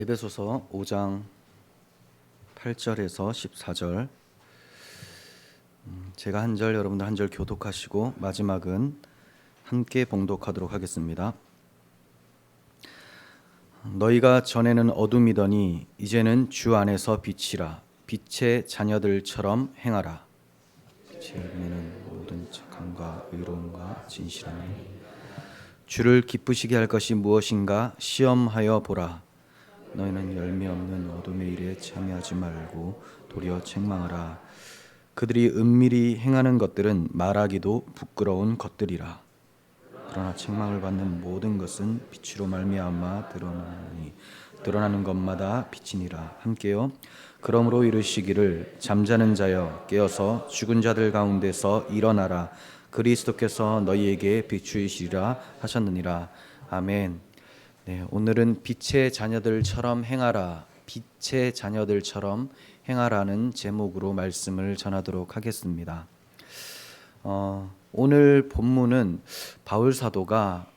에베소서 5장 8절에서 14절 제가 한 절 여러분들 한 절 교독하시고 마지막은 함께 봉독하도록 하겠습니다. 너희가 전에는 어둠이더니 이제는 주 안에서 빛이라. 빛의 자녀들처럼 행하라. 빛의 의미는 모든 착함과 의로움과 진실함이 주를 기쁘시게 할 것이 무엇인가 시험하여 보라. 너희는 열매 없는 어둠의 일에 참여하지 말고 도리어 책망하라. 그들이 은밀히 행하는 것들은 말하기도 부끄러운 것들이라. 그러나 책망을 받는 모든 것은 빛으로 말미암아 드러나니 드러나는 것마다 빛이니라. 함께요. 그러므로 이르시기를 잠자는 자여 깨어서 죽은 자들 가운데서 일어나라. 그리스도께서 너희에게 비추이시리라 하셨느니라. 아멘. 네, 오늘은 빛의 자녀들처럼 행하라, 빛의 자녀들처럼 행하라는 제목으로 말씀을 전하도록 하겠습니다. 오늘 본문은 바울 사도가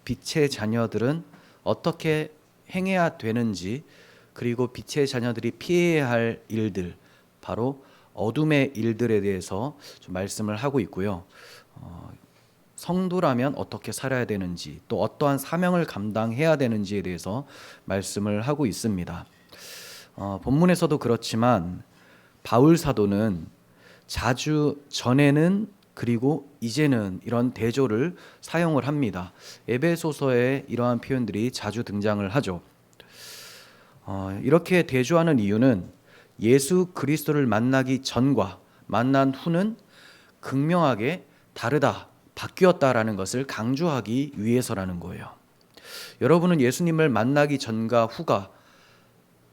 빛의 자녀들은 어떻게 행해야 되는지, 그리고 빛의 자녀들이 피해야 할 일들, 바로 어둠의 일들에 대해서 좀 말씀을 하고 있고요. 성도라면 어떻게 살아야 되는지, 또 어떠한 사명을 감당해야 되는지에 대해서 말씀을 하고 있습니다. 본문에서도 그렇지만 바울 사도는 자주 전에는 그리고 이제는 이런 대조를 사용을 합니다. 에베소서에 이러한 표현들이 자주 등장을 하죠. 이렇게 대조하는 이유는 예수 그리스도를 만나기 전과 만난 후는 극명하게 다르다, 바뀌었다라는 것을 강조하기 위해서라는 거예요. 여러분은 예수님을 만나기 전과 후가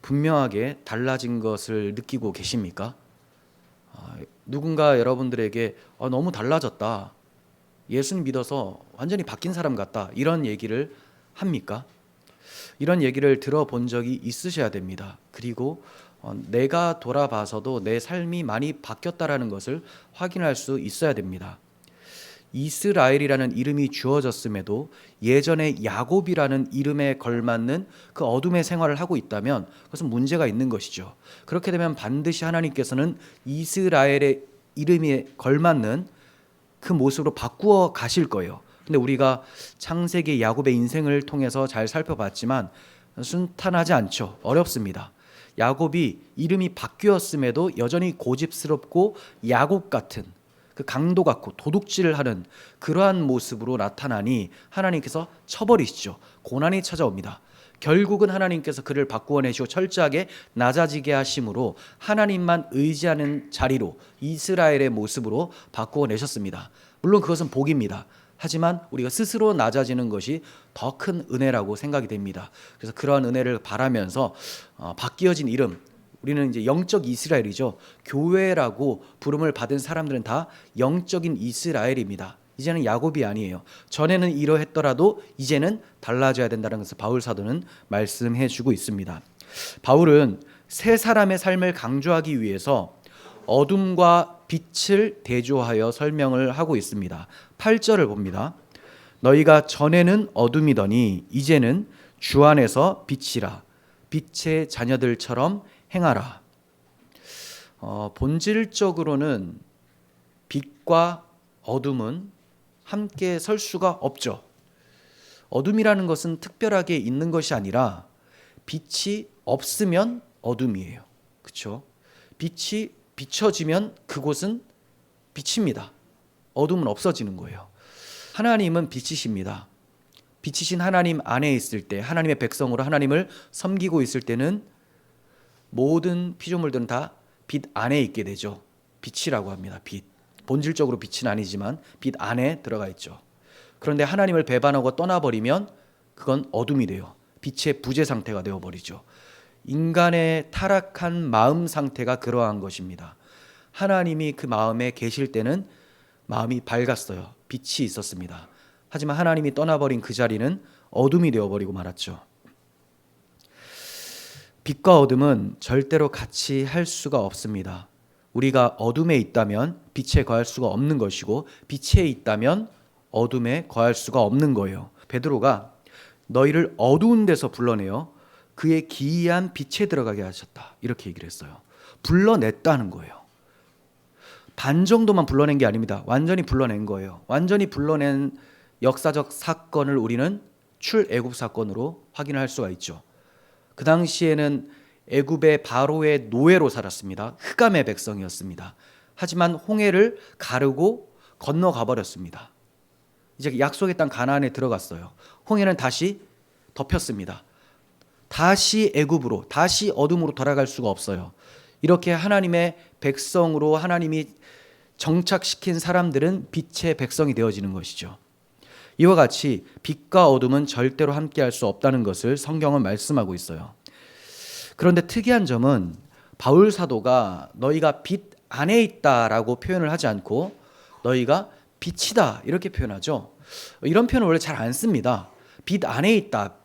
분명하게 달라진 것을 느끼고 계십니까? 누군가 여러분들에게 너무 달라졌다, 예수님 믿어서 완전히 바뀐 사람 같다, 이런 얘기를 합니까? 이런 얘기를 들어본 적이 있으셔야 됩니다. 그리고 내가 돌아봐서도 내 삶이 많이 바뀌었다라는 것을 확인할 수 있어야 됩니다. 이스라엘이라는 이름이 주어졌음에도 예전에 야곱이라는 이름에 걸맞는 그 어둠의 생활을 하고 있다면 그것은 문제가 있는 것이죠. 그렇게 되면 반드시 하나님께서는 이스라엘의 이름에 걸맞는 그 모습으로 바꾸어 가실 거예요. 근데 우리가 창세기 야곱의 인생을 통해서 잘 살펴봤지만 순탄하지 않죠. 어렵습니다. 야곱이 이름이 바뀌었음에도 여전히 고집스럽고 야곱 같은, 그 강도 같고 도둑질을 하는 그러한 모습으로 나타나니 하나님께서 쳐버리시죠. 고난이 찾아옵니다. 결국은 하나님께서 그를 바꾸어내시고 철저하게 낮아지게 하심으로 하나님만 의지하는 자리로, 이스라엘의 모습으로 바꾸어내셨습니다. 물론 그것은 복입니다. 하지만 우리가 스스로 낮아지는 것이 더 큰 은혜라고 생각이 됩니다. 그래서 그러한 은혜를 바라면서 바뀌어진 이름, 우리는 이제 영적 이스라엘이죠. 교회라고 부름을 받은 사람들은 다 영적인 이스라엘입니다. 이제는 야곱이 아니에요. 전에는 이러했더라도 이제는 달라져야 된다는 것을 바울 사도는 말씀해 주고 있습니다. 바울은 새 사람의 삶을 강조하기 위해서 어둠과 빛을 대조하여 설명을 하고 있습니다. 8절을 봅니다. 너희가 전에는 어둠이더니 이제는 주 안에서 빛이라. 빛의 자녀들처럼 행하라. 본질적으로는 빛과 어둠은 함께 설 수가 없죠. 어둠이라는 것은 특별하게 있는 것이 아니라 빛이 없으면 어둠이에요. 그렇죠? 빛이 비춰지면 그곳은 빛입니다. 어둠은 없어지는 거예요. 하나님은 빛이십니다. 빛이신 하나님 안에 있을 때, 하나님의 백성으로 하나님을 섬기고 있을 때는 모든 피조물들은 다 빛 안에 있게 되죠. 빛이라고 합니다. 빛. 본질적으로 빛은 아니지만 빛 안에 들어가 있죠. 그런데 하나님을 배반하고 떠나버리면 그건 어둠이 돼요. 빛의 부재 상태가 되어버리죠. 인간의 타락한 마음 상태가 그러한 것입니다. 하나님이 그 마음에 계실 때는 마음이 밝았어요. 빛이 있었습니다. 하지만 하나님이 떠나버린 그 자리는 어둠이 되어버리고 말았죠. 빛과 어둠은 절대로 같이 할 수가 없습니다. 우리가 어둠에 있다면 빛에 거할 수가 없는 것이고, 빛에 있다면 어둠에 거할 수가 없는 거예요. 베드로가 너희를 어두운 데서 불러내어 그의 기이한 빛에 들어가게 하셨다. 이렇게 얘기를 했어요. 불러냈다는 거예요. 반 정도만 불러낸 게 아닙니다. 완전히 불러낸 거예요. 완전히 불러낸 역사적 사건을 우리는 출애굽 사건으로 확인할 수가 있죠. 그 당시에는 애굽의 바로의 노예로 살았습니다. 흑암의 백성이었습니다. 하지만 홍해를 가르고 건너가 버렸습니다. 이제 약속의 땅 가나안에 들어갔어요. 홍해는 다시 덮였습니다. 다시 애굽으로, 다시 어둠으로 돌아갈 수가 없어요. 이렇게 하나님의 백성으로 하나님이 정착시킨 사람들은 빛의 백성이 되어지는 것이죠. 이와 같이 빛과 어둠은 절대로 함께할 수 없다는 것을 성경은 말씀하고 있어요. 그런데 특이한 점은 바울 사도가 너희가 빛 안에 있다라고 표현을 하지 않고 너희가 빛이다 이렇게 표현하죠. 이런 표현을 원래 잘 안 씁니다. 빛 안에 있다,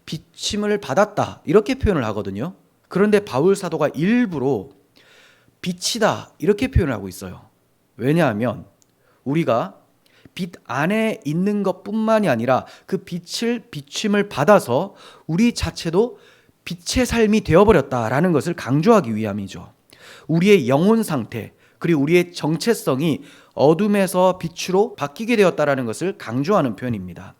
비침을 받았다 이렇게 표현을 하거든요. 그런데 바울 사도가 일부러 빛이다 이렇게 표현을 하고 있어요. 왜냐하면 우리가 빛 안에 있는 것뿐만이 아니라 그 비침을 받아서 우리 자체도 빛의 삶이 되어버렸다라는 것을 강조하기 위함이죠. 우리의 영혼 상태 그리고 우리의 정체성이 어둠에서 빛으로 바뀌게 되었다라는 것을 강조하는 표현입니다.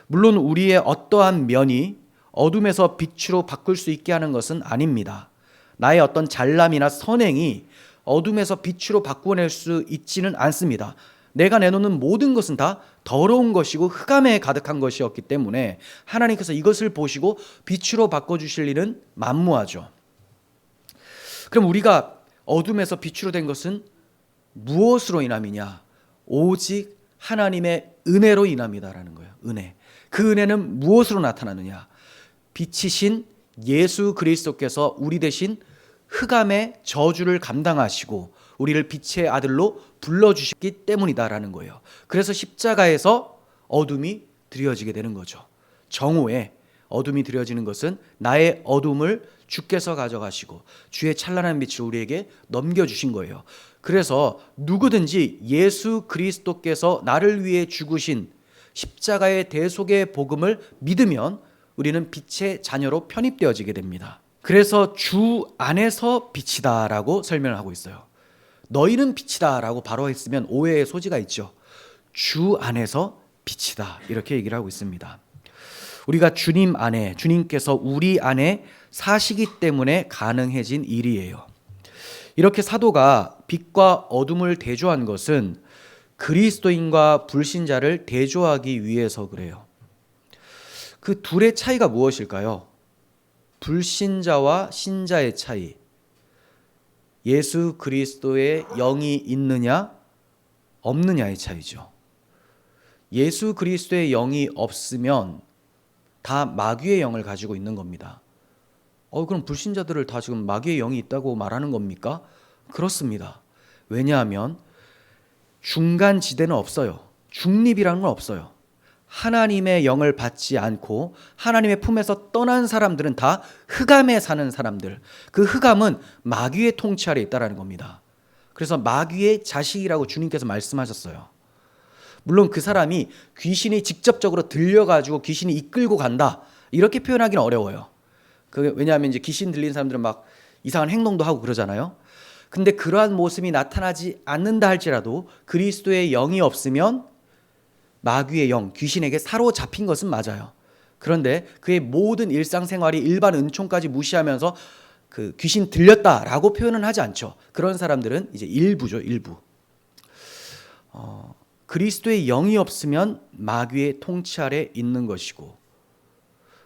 물론 우리의 어떠한 면이 어둠에서 빛으로 바꿀 수 있게 하는 것은 아닙니다. 나의 어떤 잘남이나 선행이 어둠에서 빛으로 바꿔낼 수 있지는 않습니다. 내가 내놓는 모든 것은 다 더러운 것이고 흑암에 가득한 것이었기 때문에 하나님께서 이것을 보시고 빛으로 바꿔주실 일은 만무하죠. 그럼 우리가 어둠에서 빛으로 된 것은 무엇으로 인함이냐? 오직 하나님의 은혜로 인함이다라는 거예요. 은혜. 그 은혜는 무엇으로 나타나느냐? 빛이신 예수 그리스도께서 우리 대신 흑암의 저주를 감당하시고 우리를 빛의 아들로 불러주셨기 때문이다라는 거예요. 그래서 십자가에서 어둠이 드려지게 되는 거죠. 정오에 어둠이 드려지는 것은 나의 어둠을 주께서 가져가시고 주의 찬란한 빛을 우리에게 넘겨주신 거예요. 그래서 누구든지 예수 그리스도께서 나를 위해 죽으신 십자가의 대속의 복음을 믿으면 우리는 빛의 자녀로 편입되어지게 됩니다. 그래서 주 안에서 빛이다라고 설명을 하고 있어요. 너희는 빛이다라고 바로 했으면 오해의 소지가 있죠. 주 안에서 빛이다 이렇게 얘기를 하고 있습니다. 우리가 주님 안에, 주님께서 우리 안에 사시기 때문에 가능해진 일이에요. 이렇게 사도가 빛과 어둠을 대조한 것은 그리스도인과 불신자를 대조하기 위해서 그래요. 그 둘의 차이가 무엇일까요? 불신자와 신자의 차이. 예수 그리스도의 영이 있느냐 없느냐의 차이죠. 예수 그리스도의 영이 없으면 다 마귀의 영을 가지고 있는 겁니다. 그럼 불신자들을 다 지금 마귀의 영이 있다고 말하는 겁니까? 그렇습니다. 왜냐하면 중간 지대는 없어요. 중립이라는 건 없어요. 하나님의 영을 받지 않고 하나님의 품에서 떠난 사람들은 다 흑암에 사는 사람들. 그 흑암은 마귀의 통치 아래 있다는 겁니다. 그래서 마귀의 자식이라고 주님께서 말씀하셨어요. 물론 그 사람이 귀신이 직접적으로 들려가지고 귀신이 이끌고 간다 이렇게 표현하기는 어려워요. 왜냐하면 이제 귀신 들린 사람들은 막 이상한 행동도 하고 그러잖아요. 근데 그러한 모습이 나타나지 않는다 할지라도 그리스도의 영이 없으면 마귀의 영, 귀신에게 사로잡힌 것은 맞아요. 그런데 그의 모든 일상생활이 일반 은총까지 무시하면서 그 귀신 들렸다라고 표현은 하지 않죠. 그런 사람들은 이제 일부죠, 일부. 그리스도의 영이 없으면 마귀의 통치 아래 있는 것이고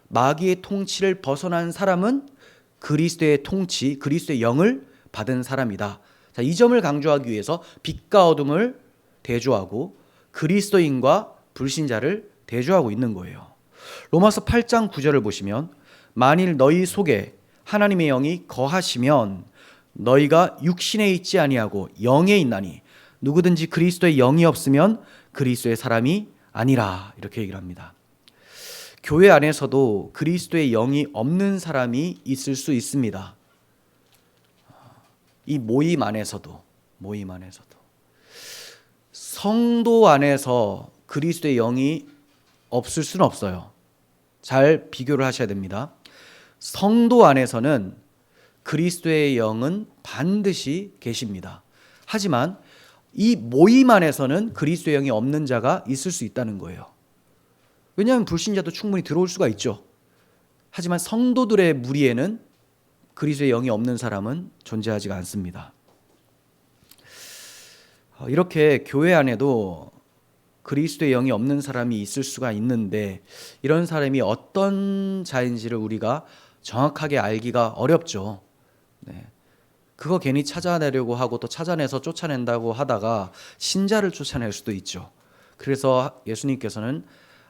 마귀의 통치를 벗어난 사람은 그리스도의 통치, 그리스도의 영을 받은 사람이다. 자, 이 점을 강조하기 위해서 빛과 어둠을 대조하고 그리스도인과 불신자를 대조하고 있는 거예요. 로마서 8장 9절을 보시면 만일 너희 속에 하나님의 영이 거하시면 너희가 육신에 있지 아니하고 영에 있나니 누구든지 그리스도의 영이 없으면 그리스도의 사람이 아니라 이렇게 얘기를 합니다. 교회 안에서도 그리스도의 영이 없는 사람이 있을 수 있습니다. 이 모임 안에서도 성도 안에서 그리스도의 영이 없을 수는 없어요. 잘 비교를 하셔야 됩니다. 성도 안에서는 그리스도의 영은 반드시 계십니다. 하지만 이 모임 안에서는 그리스도의 영이 없는 자가 있을 수 있다는 거예요. 왜냐하면 불신자도 충분히 들어올 수가 있죠. 하지만 성도들의 무리에는 그리스도의 영이 없는 사람은 존재하지가 않습니다. 이렇게 교회 안에도 그리스도의 영이 없는 사람이 있을 수가 있는데, 이런 사람이 어떤 자인지를 우리가 정확하게 알기가 어렵죠. 네. 그거 괜히 찾아내려고 하고 또 찾아내서 쫓아낸다고 하다가 신자를 쫓아낼 수도 있죠. 그래서 예수님께서는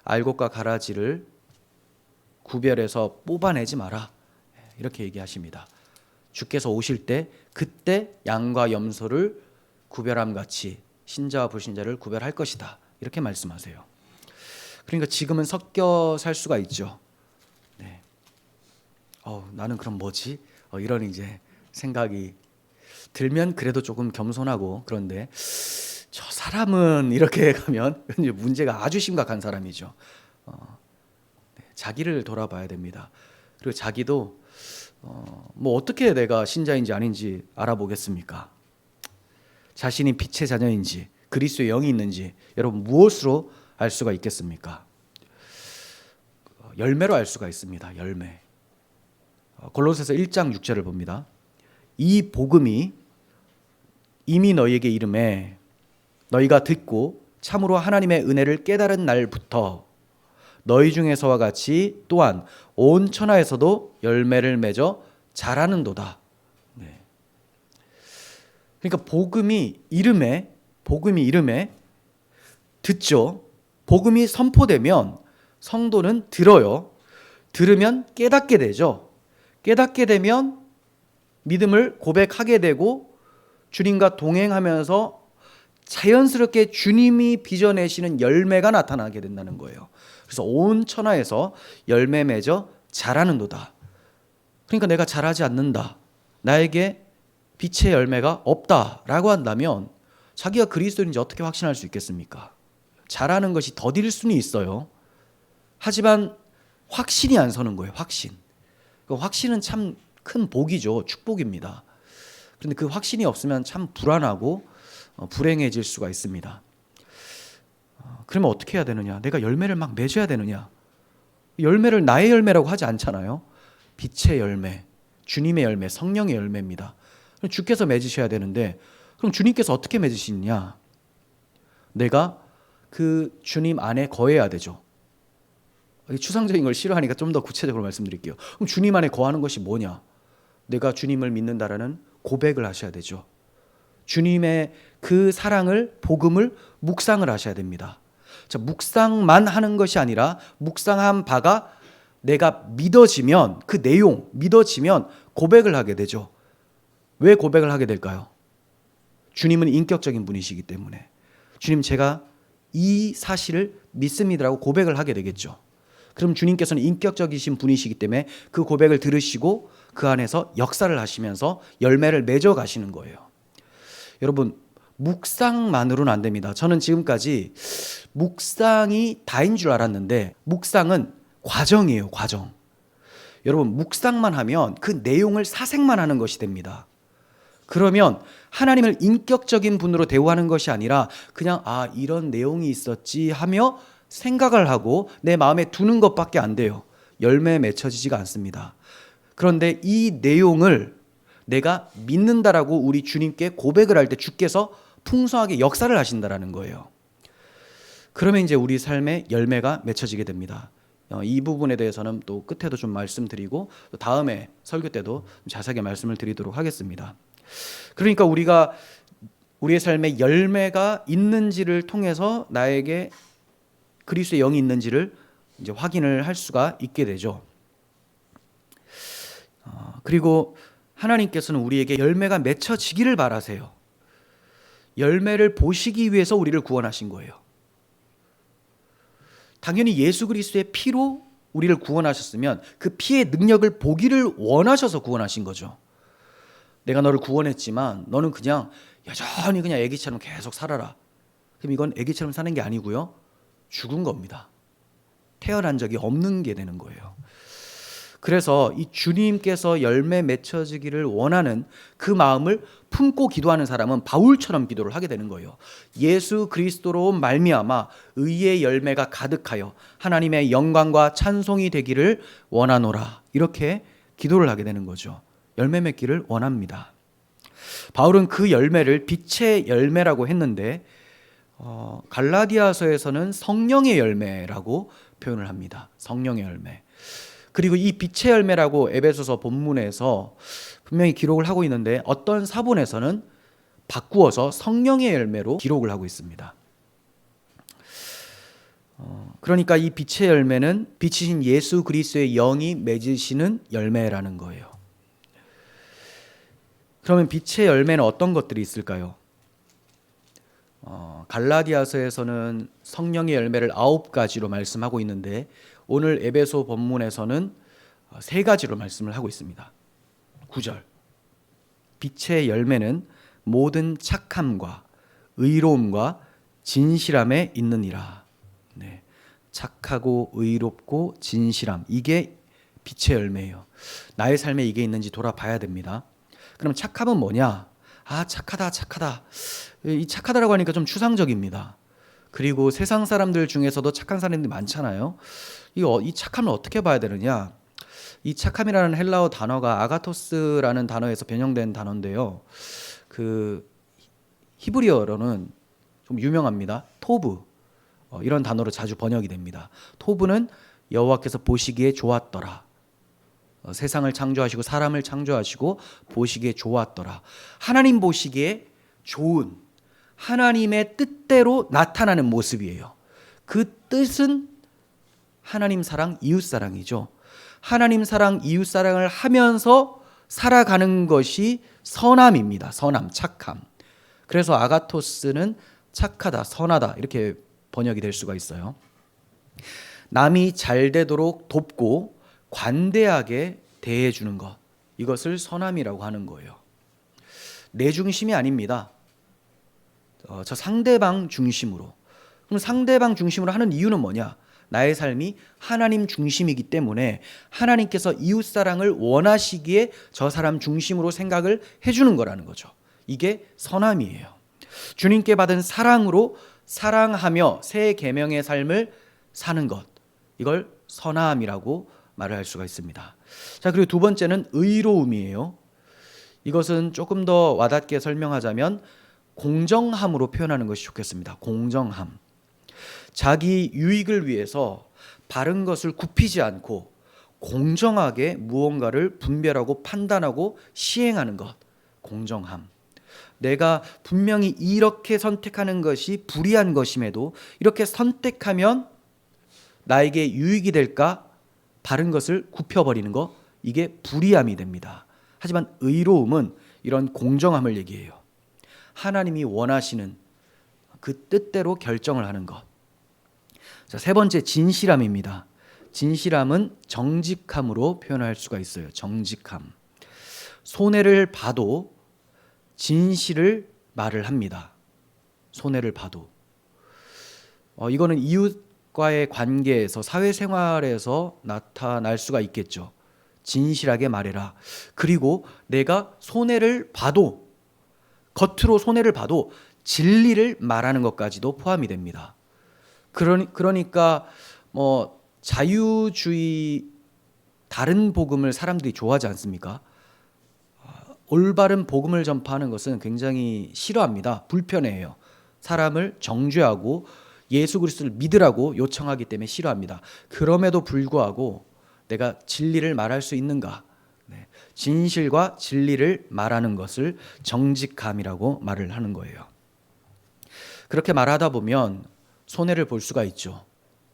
알곡과 가라지를 구별해서 뽑아내지 마라, 이렇게 얘기하십니다. 주께서 오실 때 그때 양과 염소를 구별함 같이 신자와 불신자를 구별할 것이다, 이렇게 말씀하세요. 그러니까 지금은 섞여 살 수가 있죠. 네. 나는 그럼 뭐지? 이런 이제 생각이 들면 그래도 조금 겸손하고, 그런데 저 사람은 이렇게 가면 이제 문제가 아주 심각한 사람이죠. 자기를 돌아봐야 됩니다. 그리고 자기도 뭐 어떻게 내가 신자인지 아닌지 알아보겠습니까? 자신이 빛의 자녀인지 그리스도의 영이 있는지 여러분 무엇으로 알 수가 있겠습니까? 열매로 알 수가 있습니다. 열매. 골로새서 1장 6절을 봅니다. 이 복음이 이미 너희에게 이름에 너희가 듣고 참으로 하나님의 은혜를 깨달은 날부터 너희 중에서와 같이 또한 온 천하에서도 열매를 맺어 자라는도다. 네. 그러니까 복음이 이름에 듣죠. 복음이 선포되면 성도는 들어요. 들으면 깨닫게 되죠. 깨닫게 되면 믿음을 고백하게 되고 주님과 동행하면서 자연스럽게 주님이 빚어내시는 열매가 나타나게 된다는 거예요. 그래서 온 천하에서 열매 맺어 자라는도다. 그러니까 내가 자라지 않는다, 나에게 빛의 열매가 없다라고 한다면 자기가 그리스도인지 어떻게 확신할 수 있겠습니까? 자라는 것이 더딜 수는 있어요. 하지만 확신이 안 서는 거예요. 확신은 참 큰 복이죠. 축복입니다. 그런데 그 확신이 없으면 참 불안하고 불행해질 수가 있습니다. 그러면 어떻게 해야 되느냐? 내가 열매를 막 맺어야 되느냐? 열매를 나의 열매라고 하지 않잖아요. 빛의 열매, 주님의 열매, 성령의 열매입니다. 주께서 맺으셔야 되는데, 그럼 주님께서 어떻게 맺으시느냐? 내가 그 주님 안에 거해야 되죠. 추상적인 걸 싫어하니까 좀 더 구체적으로 말씀드릴게요. 그럼 주님 안에 거하는 것이 뭐냐? 내가 주님을 믿는다라는 고백을 하셔야 되죠. 주님의 그 사랑을, 복음을 묵상을 하셔야 됩니다. 자, 묵상만 하는 것이 아니라 묵상한 바가 내가 믿어지면, 그 내용 믿어지면 고백을 하게 되죠. 왜 고백을 하게 될까요? 주님은 인격적인 분이시기 때문에 주님, 제가 이 사실을 믿습니다라고 고백을 하게 되겠죠. 그럼 주님께서는 인격적이신 분이시기 때문에 그 고백을 들으시고 그 안에서 역사를 하시면서 열매를 맺어 가시는 거예요. 여러분, 묵상만으로는 안 됩니다. 저는 지금까지 묵상이 다인 줄 알았는데 묵상은 과정이에요. 과정. 여러분, 묵상만 하면 그 내용을 사색만 하는 것이 됩니다. 그러면 하나님을 인격적인 분으로 대우하는 것이 아니라 그냥 이런 내용이 있었지 하며 생각을 하고 내 마음에 두는 것밖에 안 돼요. 열매에 맺혀지지가 않습니다. 그런데 이 내용을 내가 믿는다라고 우리 주님께 고백을 할 때 주께서 풍성하게 역사를 하신다라는 거예요. 그러면 이제 우리 삶에 열매가 맺혀지게 됩니다. 이 부분에 대해서는 또 끝에도 좀 말씀드리고 또 다음에 설교 때도 자세하게 말씀을 드리도록 하겠습니다. 그러니까 우리가 우리의 삶에 열매가 있는지를 통해서 나에게 그리스도의 영이 있는지를 이제 확인을 할 수가 있게 되죠. 그리고 하나님께서는 우리에게 열매가 맺혀지기를 바라세요. 열매를 보시기 위해서 우리를 구원하신 거예요. 당연히 예수 그리스도의 피로 우리를 구원하셨으면 그 피의 능력을 보기를 원하셔서 구원하신 거죠. 내가 너를 구원했지만 너는 그냥 여전히 그냥 애기처럼 계속 살아라. 그럼 이건 애기처럼 사는 게 아니고요, 죽은 겁니다. 태어난 적이 없는 게 되는 거예요. 그래서 이 주님께서 열매 맺혀지기를 원하는 그 마음을 품고 기도하는 사람은 바울처럼 기도를 하게 되는 거예요. 예수 그리스도로 말미암아 의의 열매가 가득하여 하나님의 영광과 찬송이 되기를 원하노라. 이렇게 기도를 하게 되는 거죠. 열매 맺기를 원합니다. 바울은 그 열매를 빛의 열매라고 했는데 갈라디아서에서는 성령의 열매라고 표현을 합니다. 성령의 열매. 그리고 이 빛의 열매라고 에베소서 본문에서 분명히 기록을 하고 있는데 어떤 사본에서는 바꾸어서 성령의 열매로 기록을 하고 있습니다. 그러니까 이 빛의 열매는 빛이신 예수 그리스도의 영이 맺으시는 열매라는 거예요. 그러면 빛의 열매는 어떤 것들이 있을까요? 갈라디아서에서는 성령의 열매를 9가지로 말씀하고 있는데 오늘 에베소 본문에서는 3가지로 말씀을 하고 있습니다. 9절. 빛의 열매는 모든 착함과 의로움과 진실함에 있느니라. 네. 착하고 의롭고 진실함. 이게 빛의 열매예요. 나의 삶에 이게 있는지 돌아봐야 됩니다. 그럼 착함은 뭐냐? 착하다. 이 착하다라고 하니까 좀 추상적입니다. 그리고 세상 사람들 중에서도 착한 사람들이 많잖아요. 이 착함을 어떻게 봐야 되느냐? 이 착함이라는 헬라어 단어가 아가토스라는 단어에서 변형된 단어인데요. 그 히브리어로는 좀 유명합니다. 토브. 이런 단어로 자주 번역이 됩니다. 토브는 여호와께서 보시기에 좋았더라. 세상을 창조하시고 사람을 창조하시고 보시기에 좋았더라. 하나님 보시기에 좋은 하나님의 뜻대로 나타나는 모습이에요. 그 뜻은 하나님 사랑, 이웃 사랑이죠. 하나님 사랑, 이웃 사랑을 하면서 살아가는 것이 선함입니다. 선함, 착함. 그래서 아가토스는 착하다, 선하다 이렇게 번역이 될 수가 있어요. 남이 잘 되도록 돕고 관대하게 대해주는 것, 이것을 선함이라고 하는 거예요. 내 중심이 아닙니다. 저 상대방 중심으로. 그럼 상대방 중심으로 하는 이유는 뭐냐? 나의 삶이 하나님 중심이기 때문에 하나님께서 이웃사랑을 원하시기에 저 사람 중심으로 생각을 해주는 거라는 거죠. 이게 선함이에요. 주님께 받은 사랑으로 사랑하며 새 계명의 삶을 사는 것, 이걸 선함이라고 말을 할 수가 있습니다. 자, 그리고 두 번째는 의로움이에요. 이것은 조금 더 와닿게 설명하자면 공정함으로 표현하는 것이 좋겠습니다. 공정함. 자기 유익을 위해서 바른 것을 굽히지 않고 공정하게 무언가를 분별하고 판단하고 시행하는 것. 공정함. 내가 분명히 이렇게 선택하는 것이 불의한 것임에도 이렇게 선택하면 나에게 유익이 될까? 바른 것을 굽혀버리는 것, 이게 불의함이 됩니다. 하지만 의로움은 이런 공정함을 얘기해요. 하나님이 원하시는 그 뜻대로 결정을 하는 것. 자, 세 번째 진실함입니다. 진실함은 정직함으로 표현할 수가 있어요. 정직함. 손해를 봐도 진실을 말을 합니다. 손해를 봐도. 이거는 이웃과의 관계에서 사회생활에서 나타날 수가 있겠죠. 진실하게 말해라. 그리고 내가 손해를 봐도 겉으로 손해를 봐도 진리를 말하는 것까지도 포함이 됩니다. 그러니까 자유주의 다른 복음을 사람들이 좋아하지 않습니까? 올바른 복음을 전파하는 것은 굉장히 싫어합니다. 불편해해요. 사람을 정죄하고 예수 그리스도를 믿으라고 요청하기 때문에 싫어합니다. 그럼에도 불구하고 내가 진리를 말할 수 있는가? 진실과 진리를 말하는 것을 정직함이라고 말을 하는 거예요. 그렇게 말하다 보면 손해를 볼 수가 있죠.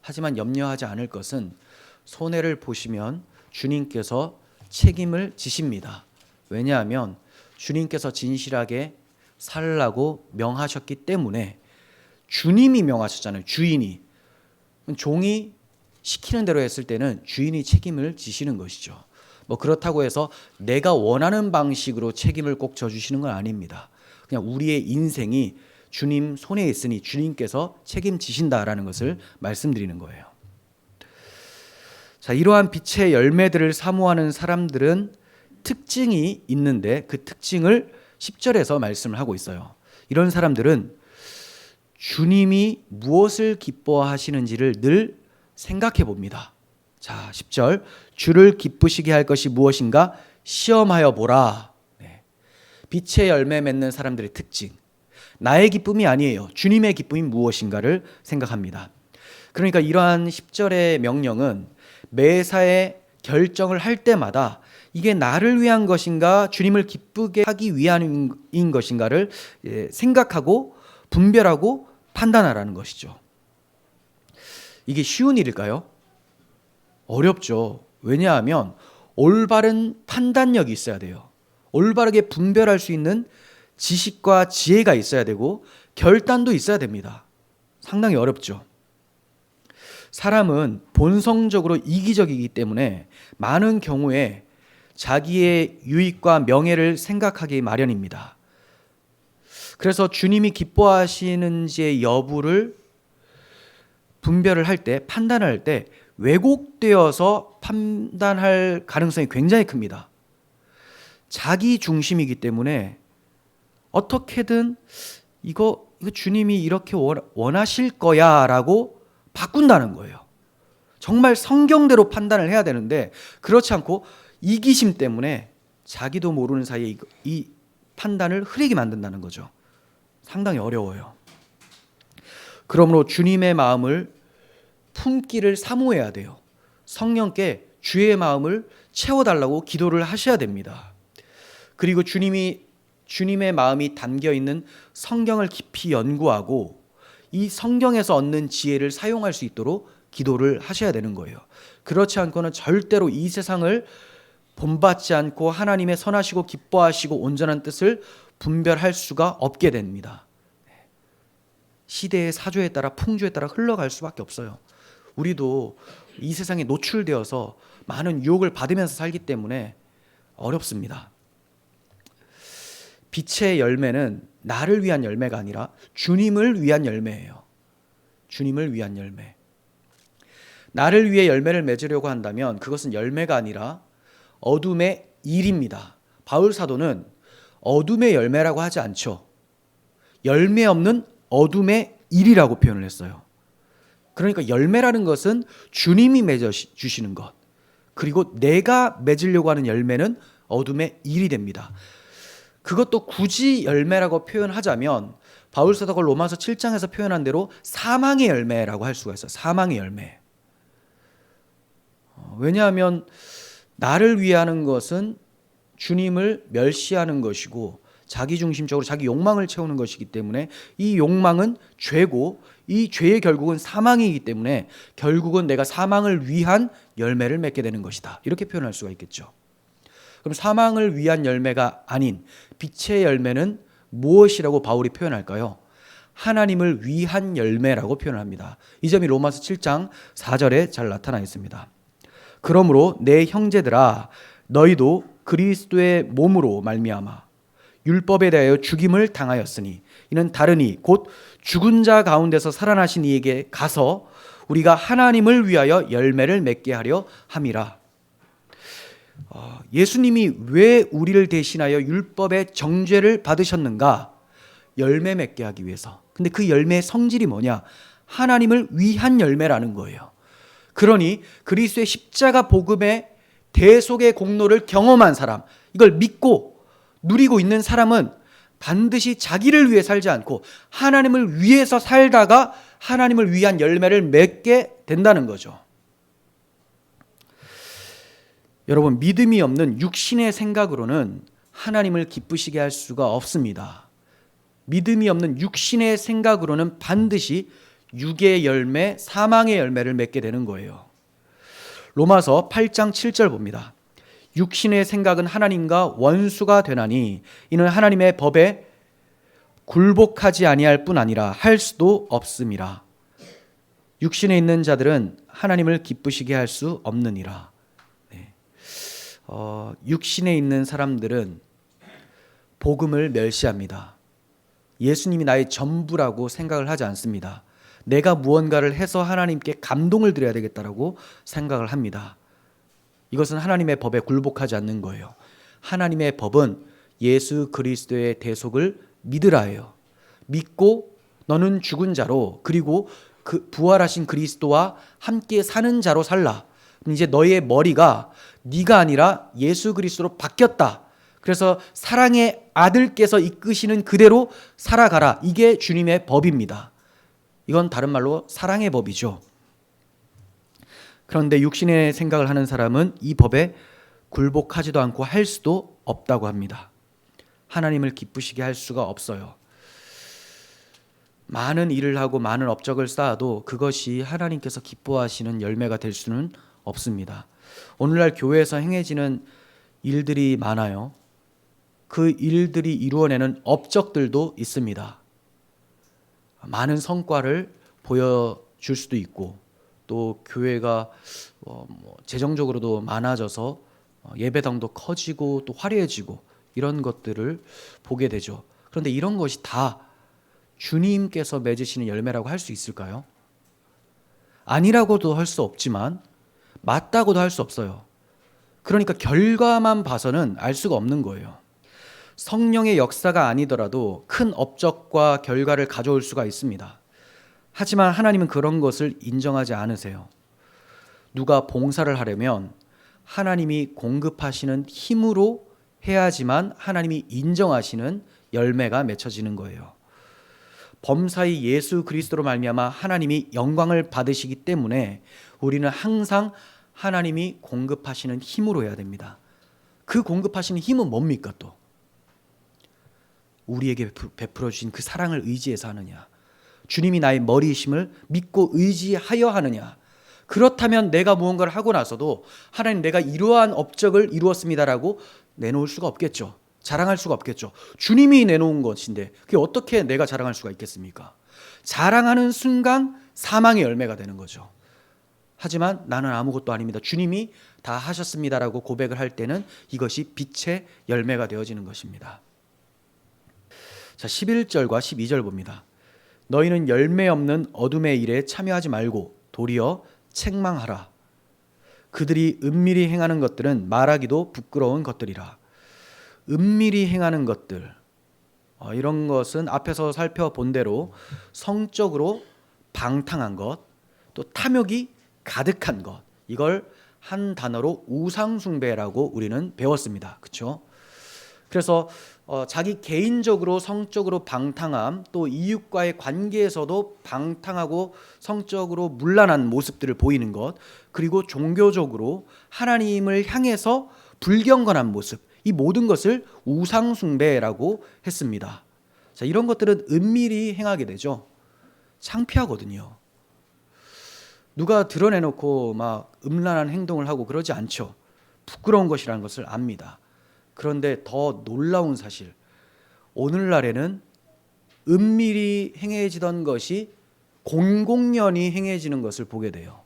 하지만 염려하지 않을 것은 손해를 보시면 주님께서 책임을 지십니다. 왜냐하면 주님께서 진실하게 살라고 명하셨기 때문에 주님이 명하셨잖아요. 주인이. 종이 시키는 대로 했을 때는 주인이 책임을 지시는 것이죠. 그렇다고 해서 내가 원하는 방식으로 책임을 꼭 져주시는 건 아닙니다. 그냥 우리의 인생이 주님 손에 있으니 주님께서 책임지신다라는 것을 말씀드리는 거예요. 자, 이러한 빛의 열매들을 사모하는 사람들은 특징이 있는데 그 특징을 10절에서 말씀을 하고 있어요. 이런 사람들은 주님이 무엇을 기뻐하시는지를 늘 생각해 봅니다. 자, 10절. 주를 기쁘시게 할 것이 무엇인가 시험하여 보라. 네. 빛의 열매 맺는 사람들의 특징. 나의 기쁨이 아니에요. 주님의 기쁨이 무엇인가를 생각합니다. 그러니까 이러한 10절의 명령은 매사에 결정을 할 때마다 이게 나를 위한 것인가 주님을 기쁘게 하기 위함인 것인가를 생각하고 분별하고 판단하라는 것이죠. 이게 쉬운 일일까요? 어렵죠. 왜냐하면 올바른 판단력이 있어야 돼요. 올바르게 분별할 수 있는 지식과 지혜가 있어야 되고 결단도 있어야 됩니다. 상당히 어렵죠. 사람은 본성적으로 이기적이기 때문에 많은 경우에 자기의 유익과 명예를 생각하기 마련입니다. 그래서 주님이 기뻐하시는지의 여부를 분별을 할 때, 판단을 할 때 왜곡되어서 판단할 가능성이 굉장히 큽니다. 자기 중심이기 때문에 어떻게든 이거 주님이 이렇게 원하실 거야 라고 바꾼다는 거예요. 정말 성경대로 판단을 해야 되는데 그렇지 않고 이기심 때문에 자기도 모르는 사이에 이 판단을 흐리게 만든다는 거죠. 상당히 어려워요. 그러므로 주님의 마음을 품기를 사모해야 돼요. 성령께 주의 마음을 채워달라고 기도를 하셔야 됩니다. 그리고 주님의 마음이 담겨있는 성경을 깊이 연구하고 이 성경에서 얻는 지혜를 사용할 수 있도록 기도를 하셔야 되는 거예요. 그렇지 않고는 절대로 이 세상을 본받지 않고 하나님의 선하시고 기뻐하시고 온전한 뜻을 분별할 수가 없게 됩니다. 시대의 사조에 따라 풍조에 따라 흘러갈 수밖에 없어요. 우리도 이 세상에 노출되어서 많은 유혹을 받으면서 살기 때문에 어렵습니다. 빛의 열매는 나를 위한 열매가 아니라 주님을 위한 열매예요. 주님을 위한 열매. 나를 위해 열매를 맺으려고 한다면 그것은 열매가 아니라 어둠의 일입니다. 바울 사도는 어둠의 열매라고 하지 않죠. 열매 없는 어둠의 일이라고 표현을 했어요. 그러니까 열매라는 것은 주님이 맺어주시는 것, 그리고 내가 맺으려고 하는 열매는 어둠의 일이 됩니다. 그것도 굳이 열매라고 표현하자면 바울 사도가 로마서 7장에서 표현한 대로 사망의 열매라고 할 수가 있어요. 사망의 열매. 왜냐하면 나를 위하는 것은 주님을 멸시하는 것이고 자기중심적으로 자기 욕망을 채우는 것이기 때문에 이 욕망은 죄고 이 죄의 결국은 사망이기 때문에 결국은 내가 사망을 위한 열매를 맺게 되는 것이다. 이렇게 표현할 수가 있겠죠. 그럼 사망을 위한 열매가 아닌 빛의 열매는 무엇이라고 바울이 표현할까요? 하나님을 위한 열매라고 표현합니다. 이 점이 로마서 7장 4절에 잘 나타나 있습니다. 그러므로 내 형제들아 너희도 그리스도의 몸으로 말미암아 율법에 대하여 죽임을 당하였으니 이는 다르니 곧 죽은 자 가운데서 살아나신 이에게 가서 우리가 하나님을 위하여 열매를 맺게 하려 함이라. 예수님이 왜 우리를 대신하여 율법의 정죄를 받으셨는가? 열매 맺게 하기 위해서. 근데 그 열매의 성질이 뭐냐? 하나님을 위한 열매라는 거예요. 그러니 그리스도의 십자가 복음의 대속의 공로를 경험한 사람, 이걸 믿고 누리고 있는 사람은 반드시 자기를 위해 살지 않고 하나님을 위해서 살다가 하나님을 위한 열매를 맺게 된다는 거죠. 여러분, 믿음이 없는 육신의 생각으로는 하나님을 기쁘시게 할 수가 없습니다. 믿음이 없는 육신의 생각으로는 반드시 육의 열매, 사망의 열매를 맺게 되는 거예요. 로마서 8장 7절 봅니다. 육신의 생각은 하나님과 원수가 되나니 이는 하나님의 법에 굴복하지 아니할 뿐 아니라 할 수도 없음이라. 육신에 있는 자들은 하나님을 기쁘시게 할 수 없느니라. 네. 육신에 있는 사람들은 복음을 멸시합니다. 예수님이 나의 전부라고 생각을 하지 않습니다. 내가 무언가를 해서 하나님께 감동을 드려야 되겠다라고 생각을 합니다. 이것은 하나님의 법에 굴복하지 않는 거예요. 하나님의 법은 예수 그리스도의 대속을 믿으라예요. 믿고 너는 죽은 자로 그리고 그 부활하신 그리스도와 함께 사는 자로 살라. 이제 너의 머리가 네가 아니라 예수 그리스도로 바뀌었다. 그래서 사랑의 아들께서 이끄시는 그대로 살아가라. 이게 주님의 법입니다. 이건 다른 말로 사랑의 법이죠. 그런데 육신의 생각을 하는 사람은 이 법에 굴복하지도 않고 할 수도 없다고 합니다. 하나님을 기쁘시게 할 수가 없어요. 많은 일을 하고 많은 업적을 쌓아도 그것이 하나님께서 기뻐하시는 열매가 될 수는 없습니다. 오늘날 교회에서 행해지는 일들이 많아요. 그 일들이 이루어내는 업적들도 있습니다. 많은 성과를 보여줄 수도 있고 또 교회가 재정적으로도 많아져서 예배당도 커지고 또 화려해지고 이런 것들을 보게 되죠. 그런데 이런 것이 다 주님께서 맺으시는 열매라고 할 수 있을까요? 아니라고도 할 수 없지만 맞다고도 할 수 없어요. 그러니까 결과만 봐서는 알 수가 없는 거예요. 성령의 역사가 아니더라도 큰 업적과 결과를 가져올 수가 있습니다. 하지만 하나님은 그런 것을 인정하지 않으세요. 누가 봉사를 하려면 하나님이 공급하시는 힘으로 해야지만 하나님이 인정하시는 열매가 맺혀지는 거예요. 범사의 예수 그리스도로 말미암아 하나님이 영광을 받으시기 때문에 우리는 항상 하나님이 공급하시는 힘으로 해야 됩니다. 그 공급하시는 힘은 뭡니까 또? 우리에게 베풀어 주신 그 사랑을 의지해서 하느냐? 주님이 나의 머리이심을 믿고 의지하여 하느냐? 그렇다면 내가 무언가를 하고 나서도 하나님 내가 이러한 업적을 이루었습니다라고 내놓을 수가 없겠죠. 자랑할 수가 없겠죠. 주님이 내놓은 것인데 그게 어떻게 내가 자랑할 수가 있겠습니까? 자랑하는 순간 사망의 열매가 되는 거죠. 하지만 나는 아무것도 아닙니다. 주님이 다 하셨습니다라고 고백을 할 때는 이것이 빛의 열매가 되어지는 것입니다. 자, 11절과 12절 봅니다. 너희는 열매 없는 어둠의 일에 참여하지 말고 도리어 책망하라. 그들이 은밀히 행하는 것들은 말하기도 부끄러운 것들이라. 은밀히 행하는 것들, 이런 것은 앞에서 살펴본 대로 성적으로 방탕한 것, 또 탐욕이 가득한 것, 이걸 한 단어로 우상숭배라고 우리는 배웠습니다. 그렇죠? 그래서 자기 개인적으로 성적으로 방탕함, 또 이웃과의 관계에서도 방탕하고 성적으로 문란한 모습들을 보이는 것, 그리고 종교적으로 하나님을 향해서 불경건한 모습, 이 모든 것을 우상숭배라고 했습니다. 자, 이런 것들은 은밀히 행하게 되죠. 창피하거든요. 누가 드러내놓고 막 음란한 행동을 하고 그러지 않죠. 부끄러운 것이라는 것을 압니다. 그런데 더 놀라운 사실, 오늘날에는 은밀히 행해지던 것이 공공연히 행해지는 것을 보게 돼요.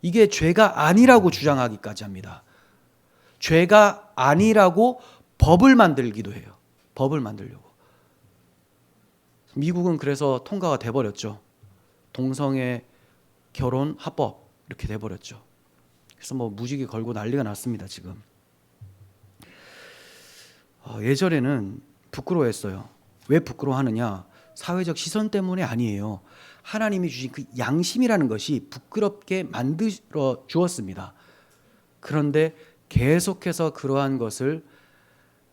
이게 죄가 아니라고 주장하기까지 합니다. 죄가 아니라고 법을 만들기도 해요. 법을 만들려고. 미국은 그래서 통과가 돼버렸죠. 동성애 결혼 합법 이렇게 돼버렸죠. 그래서 무지개 걸고 난리가 났습니다 지금. 예전에는 부끄러워했어요. 왜 부끄러워하느냐? 사회적 시선 때문에 아니에요. 하나님이 주신 그 양심이라는 것이 부끄럽게 만들어 주었습니다. 그런데 계속해서 그러한 것을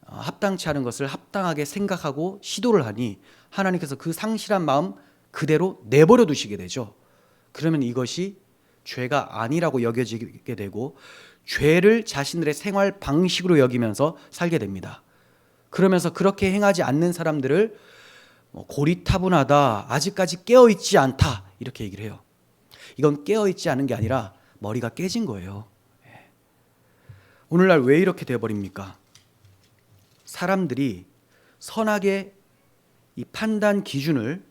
합당치 않은 것을 합당하게 생각하고 시도를 하니 하나님께서 그 상실한 마음 그대로 내버려 두시게 되죠. 그러면 이것이 죄가 아니라고 여겨지게 되고 죄를 자신들의 생활 방식으로 여기면서 살게 됩니다. 그러면서 그렇게 행하지 않는 사람들을 고리타분하다, 아직까지 깨어있지 않다 이렇게 얘기를 해요. 이건 깨어있지 않은 게 아니라 머리가 깨진 거예요. 오늘날 왜 이렇게 돼버립니까? 사람들이 선악의 이 판단 기준을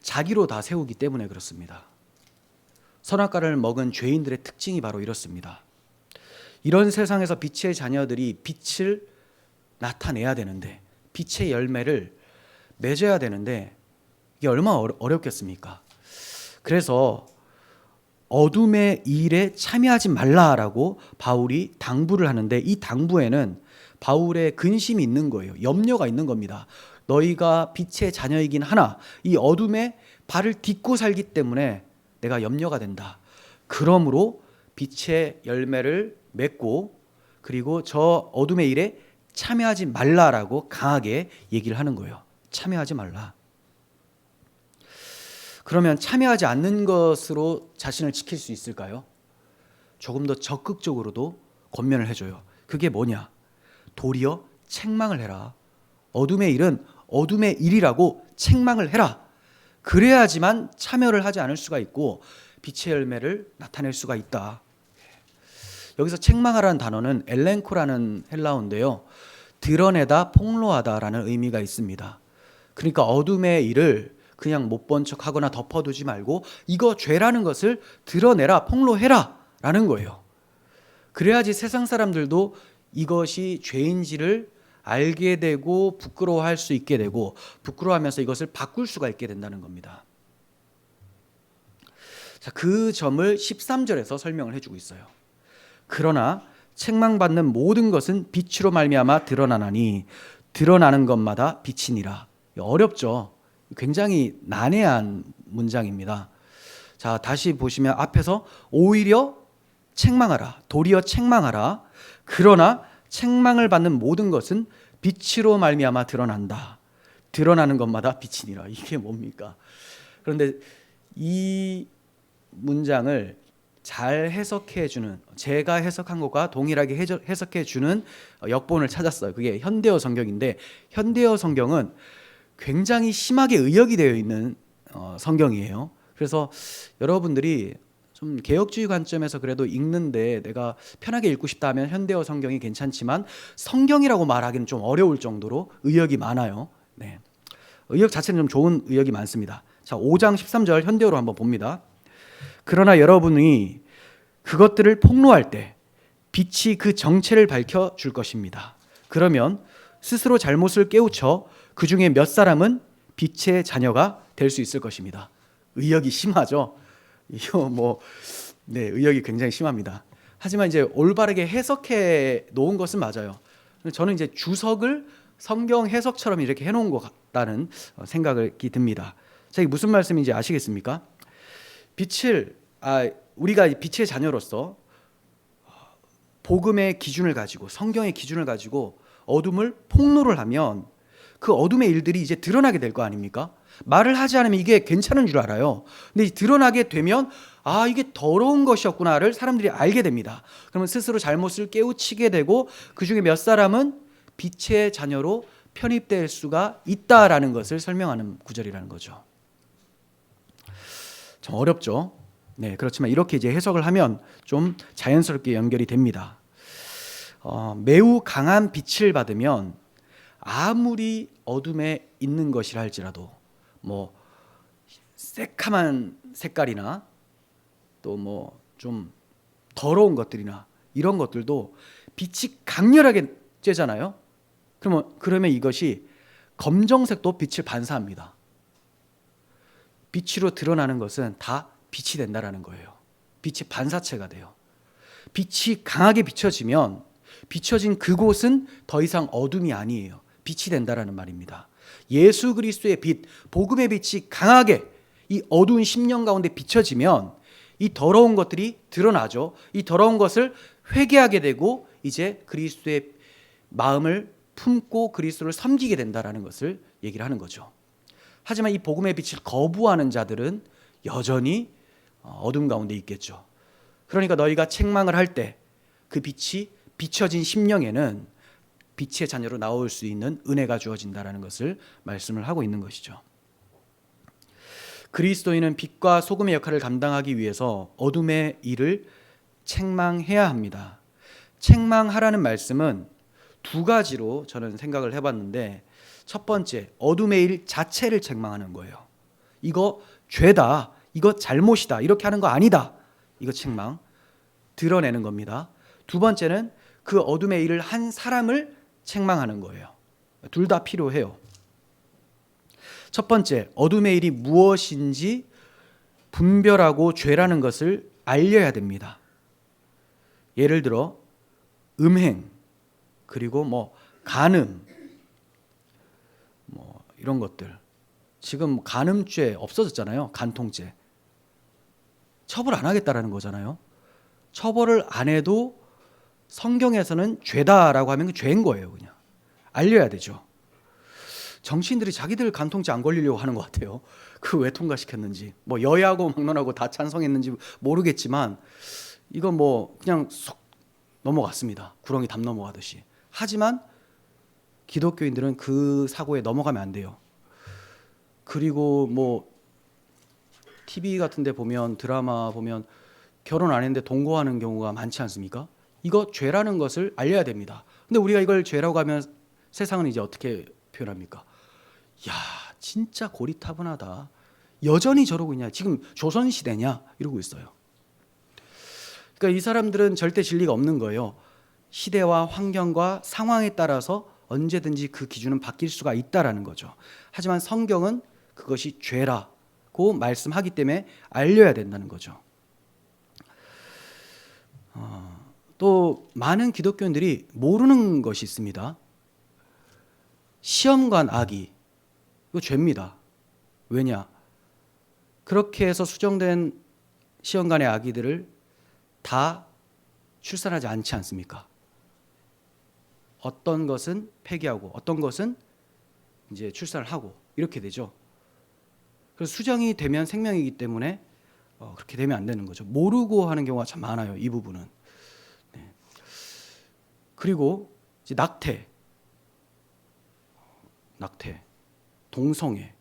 자기로 다 세우기 때문에 그렇습니다. 선악과를 먹은 죄인들의 특징이 바로 이렇습니다. 이런 세상에서 빛의 자녀들이 빛을 나타내야 되는데, 빛의 열매를 맺어야 되는데 이게 얼마나 어렵겠습니까? 그래서 어둠의 일에 참여하지 말라라고 바울이 당부를 하는데, 이 당부에는 바울의 근심이 있는 거예요. 염려가 있는 겁니다. 너희가 빛의 자녀이긴 하나 이 어둠에 발을 딛고 살기 때문에 내가 염려가 된다. 그러므로 빛의 열매를 맺고 그리고 저 어둠의 일에 참여하지 말라라고 강하게 얘기를 하는 거예요. 참여하지 말라. 그러면 참여하지 않는 것으로 자신을 지킬 수 있을까요? 조금 더 적극적으로도 권면을 해줘요. 그게 뭐냐? 도리어 책망을 해라. 어둠의 일은 어둠의 일이라고 책망을 해라. 그래야지만 참여를 하지 않을 수가 있고 빛의 열매를 나타낼 수가 있다. 여기서 책망하라는 단어는 엘렌코라는 헬라어인데요, 드러내다, 폭로하다라는 의미가 있습니다. 그러니까 어둠의 일을 그냥 못 본 척하거나 덮어두지 말고 이거 죄라는 것을 드러내라, 폭로해라 라는 거예요. 그래야지 세상 사람들도 이것이 죄인지를 알게 되고 부끄러워할 수 있게 되고 부끄러워하면서 이것을 바꿀 수가 있게 된다는 겁니다. 자, 그 점을 13절에서 설명을 해주고 있어요. 그러나 책망받는 모든 것은 빛으로 말미암아 드러나나니 드러나는 것마다 빛이니라. 어렵죠. 굉장히 난해한 문장입니다. 자, 다시 보시면 앞에서 오히려 책망하라, 도리어 책망하라. 그러나 책망을 받는 모든 것은 빛으로 말미암아 드러난다. 드러나는 것마다 빛이니라. 이게 뭡니까? 그런데 이 문장을 잘 해석해 주는, 제가 해석한 것과 동일하게 해석해 주는 역본을 찾았어요. 그게 현대어 성경인데, 현대어 성경은 굉장히 심하게 의역이 되어 있는 성경이에요. 그래서 여러분들이 좀 개혁주의 관점에서 그래도 읽는데 내가 편하게 읽고 싶다 하면 현대어 성경이 괜찮지만 성경이라고 말하기는 좀 어려울 정도로 의역이 많아요. 네. 의역 자체는 좀 좋은 의역이 많습니다. 자, 5장 13절 현대어로 한번 봅니다. 그러나 여러분이 그것들을 폭로할 때 빛이 그 정체를 밝혀줄 것입니다. 그러면 스스로 잘못을 깨우쳐 그 중에 몇 사람은 빛의 자녀가 될 수 있을 것입니다. 의역이 심하죠. 이거 의역이 굉장히 심합니다. 하지만 이제 올바르게 해석해 놓은 것은 맞아요. 저는 이제 주석을 성경 해석처럼 이렇게 해놓은 것 같다는 생각이 듭니다. 자, 이게 무슨 말씀인지 아시겠습니까? 우리가 빛의 자녀로서 복음의 기준을 가지고 성경의 기준을 가지고 어둠을 폭로를 하면 그 어둠의 일들이 이제 드러나게 될 거 아닙니까? 말을 하지 않으면 이게 괜찮은 줄 알아요. 근데 드러나게 되면 이게 더러운 것이었구나를 사람들이 알게 됩니다. 그러면 스스로 잘못을 깨우치게 되고 그 중에 몇 사람은 빛의 자녀로 편입될 수가 있다라는 것을 설명하는 구절이라는 거죠. 좀 어렵죠. 네, 그렇지만 이렇게 이제 해석을 하면 좀 자연스럽게 연결이 됩니다. 매우 강한 빛을 받으면 아무리 어둠에 있는 것이라 할지라도 새카만 색깔이나 또 좀 더러운 것들이나 이런 것들도 빛이 강렬하게 쬐잖아요. 그러면 이것이 검정색도 빛을 반사합니다. 빛으로 드러나는 것은 다 빛이 된다라는 거예요. 빛이 반사체가 돼요. 빛이 강하게 비춰지면 비춰진 그곳은 더 이상 어둠이 아니에요. 빛이 된다라는 말입니다. 예수 그리스도의 빛, 복음의 빛이 강하게 이 어두운 심령 가운데 비춰지면 이 더러운 것들이 드러나죠. 이 더러운 것을 회개하게 되고 이제 그리스도의 마음을 품고 그리스도를 섬기게 된다라는 것을 얘기를 하는 거죠. 하지만 이 복음의 빛을 거부하는 자들은 여전히 어둠 가운데 있겠죠. 그러니까 너희가 책망을 할 때 그 빛이 비춰진 심령에는 빛의 자녀로 나올 수 있는 은혜가 주어진다라는 것을 말씀을 하고 있는 것이죠. 그리스도인은 빛과 소금의 역할을 감당하기 위해서 어둠의 일을 책망해야 합니다. 책망하라는 말씀은 두 가지로 저는 생각을 해봤는데, 첫 번째, 어둠의 일 자체를 책망하는 거예요. 이거 죄다, 이거 잘못이다, 이렇게 하는 거 아니다, 이거 책망, 드러내는 겁니다. 두 번째는 그 어둠의 일을 한 사람을 책망하는 거예요. 둘 다 필요해요. 첫 번째, 어둠의 일이 무엇인지 분별하고 죄라는 것을 알려야 됩니다. 예를 들어 음행, 그리고 간음, 이런 것들. 지금 간음죄 없어졌잖아요. 간통죄. 처벌 안 하겠다라는 거잖아요. 처벌을 안 해도 성경에서는 죄다라고 하면 죄인 거예요. 그냥 알려야 되죠. 정치인들이 자기들 간통죄 안 걸리려고 하는 것 같아요. 그 왜 통과시켰는지, 여야하고 막론하고 다 찬성했는지 모르겠지만 이건 그냥 쏙 넘어갔습니다. 구렁이 담 넘어가듯이. 하지만 기독교인들은 그 사고에 넘어가면 안 돼요. 그리고 TV 같은 데 보면, 드라마 보면 결혼 안 했는데 동거하는 경우가 많지 않습니까? 이거 죄라는 것을 알려야 됩니다. 근데 우리가 이걸 죄라고 하면 세상은 이제 어떻게 표현합니까? 야, 진짜 고리타분하다. 여전히 저러고 있냐? 지금 조선시대냐? 이러고 있어요. 그러니까 이 사람들은 절대 진리가 없는 거예요. 시대와 환경과 상황에 따라서 언제든지 그 기준은 바뀔 수가 있다라는 거죠. 하지만 성경은 그것이 죄라고 말씀하기 때문에 알려야 된다는 거죠. 또 많은 기독교인들이 모르는 것이 있습니다. 시험관 아기, 이거 죄입니다. 왜냐? 그렇게 해서 수정된 시험관의 아기들을 다 출산하지 않지 않습니까? 어떤 것은 폐기하고 어떤 것은 이제 출산을 하고 이렇게 되죠. 그래서 수정이 되면 생명이기 때문에 그렇게 되면 안 되는 거죠. 모르고 하는 경우가 참 많아요. 이 부분은. 네. 그리고 이제 낙태, 동성애,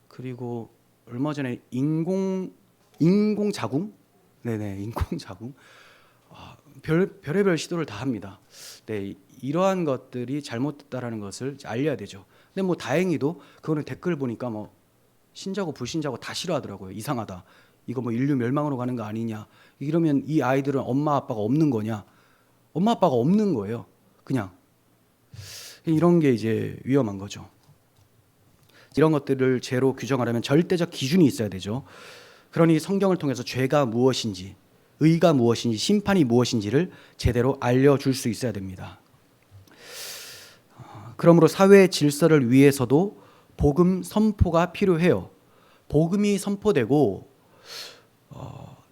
그리고 얼마 전에 인공자궁, 인공자궁, 별의별 시도를 다 합니다. 네, 이러한 것들이 잘못됐다라는 것을 알려야 되죠. 근데 다행히도 그거는 댓글 보니까 신자고 불신자고 다 싫어하더라고요. 이상하다. 이거 인류 멸망으로 가는 거 아니냐. 이러면 이 아이들은 엄마 아빠가 없는 거냐. 엄마 아빠가 없는 거예요. 그냥. 이런 게 이제 위험한 거죠. 이런 것들을 죄로 규정하려면 절대적 기준이 있어야 되죠. 그러니 성경을 통해서 죄가 무엇인지, 의가 무엇인지, 심판이 무엇인지를 제대로 알려줄 수 있어야 됩니다. 그러므로 사회의 질서를 위해서도 복음 선포가 필요해요. 복음이 선포되고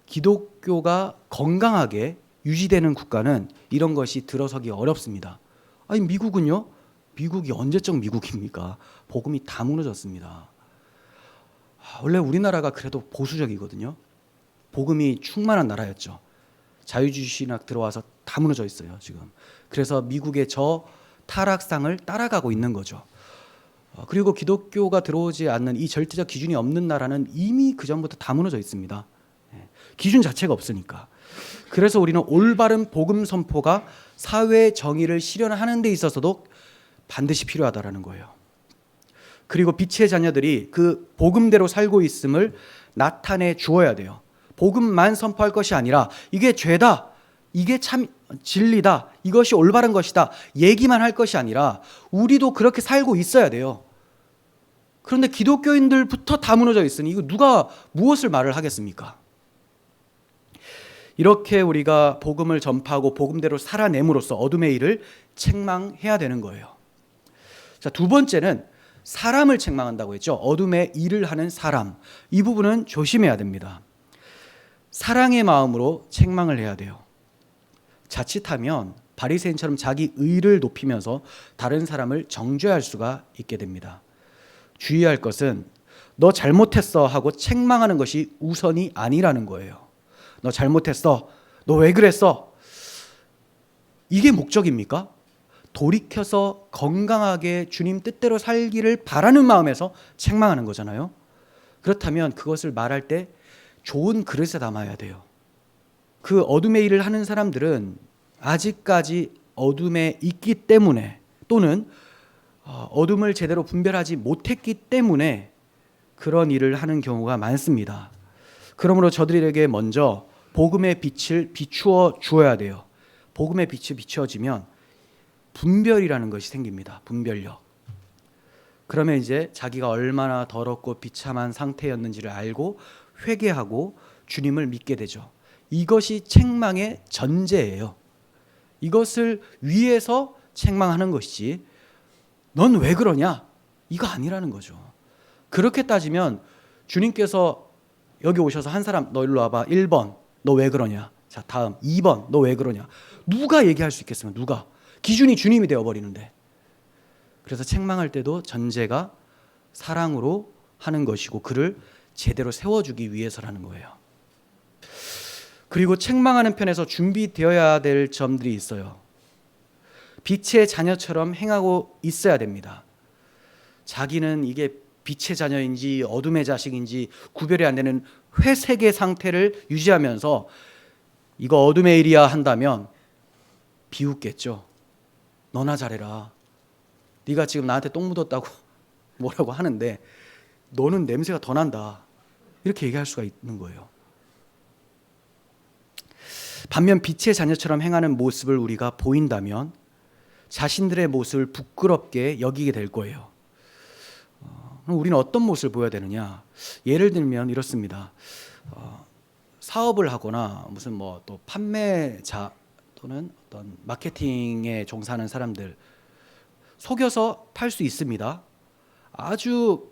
기독교가 건강하게 유지되는 국가는 이런 것이 들어서기 어렵습니다. 아니 미국은요? 미국이 언제적 미국입니까? 복음이 다 무너졌습니다. 원래 우리나라가 그래도 보수적이거든요. 복음이 충만한 나라였죠. 자유주의 신학 들어와서 다 무너져 있어요, 지금. 그래서 미국의 저 타락상을 따라가고 있는 거죠. 그리고 기독교가 들어오지 않는 이 절대적 기준이 없는 나라는 이미 그 전부터 다 무너져 있습니다. 기준 자체가 없으니까. 그래서 우리는 올바른 복음 선포가 사회 정의를 실현하는 데 있어서도 반드시 필요하다라는 거예요. 그리고 빛의 자녀들이 그 복음대로 살고 있음을 나타내 주어야 돼요. 복음만 선포할 것이 아니라 이게 죄다, 이게 참 진리다, 이것이 올바른 것이다 얘기만 할 것이 아니라 우리도 그렇게 살고 있어야 돼요. 그런데 기독교인들부터 다 무너져 있으니 이거 누가 무엇을 말을 하겠습니까? 이렇게 우리가 복음을 전파하고 복음대로 살아냄으로써 어둠의 일을 책망해야 되는 거예요. 자, 두 번째는 사람을 책망한다고 했죠. 어둠의 일을 하는 사람. 이 부분은 조심해야 됩니다. 사랑의 마음으로 책망을 해야 돼요. 자칫하면 바리새인처럼 자기 의를 높이면서 다른 사람을 정죄할 수가 있게 됩니다. 주의할 것은 너 잘못했어 하고 책망하는 것이 우선이 아니라는 거예요. 너 잘못했어. 너 왜 그랬어? 이게 목적입니까? 돌이켜서 건강하게 주님 뜻대로 살기를 바라는 마음에서 책망하는 거잖아요. 그렇다면 그것을 말할 때 좋은 그릇에 담아야 돼요. 그 어둠의 일을 하는 사람들은 아직까지 어둠에 있기 때문에 또는 어둠을 제대로 분별하지 못했기 때문에 그런 일을 하는 경우가 많습니다. 그러므로 저들에게 먼저 복음의 빛을 비추어 주어야 돼요. 복음의 빛이 비추어지면 분별이라는 것이 생깁니다. 분별력. 그러면 이제 자기가 얼마나 더럽고 비참한 상태였는지를 알고 회개하고 주님을 믿게 되죠. 이것이 책망의 전제예요. 이것을 위해서 책망하는 것이지 넌 왜 그러냐? 이거 아니라는 거죠. 그렇게 따지면 주님께서 여기 오셔서 한 사람 너 일로 와봐. 1번 너 왜 그러냐? 자 다음 2번 너 왜 그러냐? 누가 얘기할 수 있겠으면 누가? 기준이 주님이 되어버리는데. 그래서 책망할 때도 전제가 사랑으로 하는 것이고 그를 제대로 세워주기 위해서라는 거예요. 그리고 책망하는 편에서 준비되어야 될 점들이 있어요. 빛의 자녀처럼 행하고 있어야 됩니다. 자기는 이게 빛의 자녀인지 어둠의 자식인지 구별이 안 되는 회색의 상태를 유지하면서 이거 어둠의 일이야 한다면 비웃겠죠. 너나 잘해라. 네가 지금 나한테 똥 묻었다고 뭐라고 하는데 너는 냄새가 더 난다. 이렇게 얘기할 수가 있는 거예요. 반면 빛의 자녀처럼 행하는 모습을 우리가 보인다면 자신들의 모습을 부끄럽게 여기게 될 거예요. 그럼 우리는 어떤 모습을 보여야 되느냐? 예를 들면 이렇습니다. 사업을 하거나 무슨 뭐 또 판매자 또는 어떤 마케팅에 종사하는 사람들 속여서 팔 수 있습니다. 아주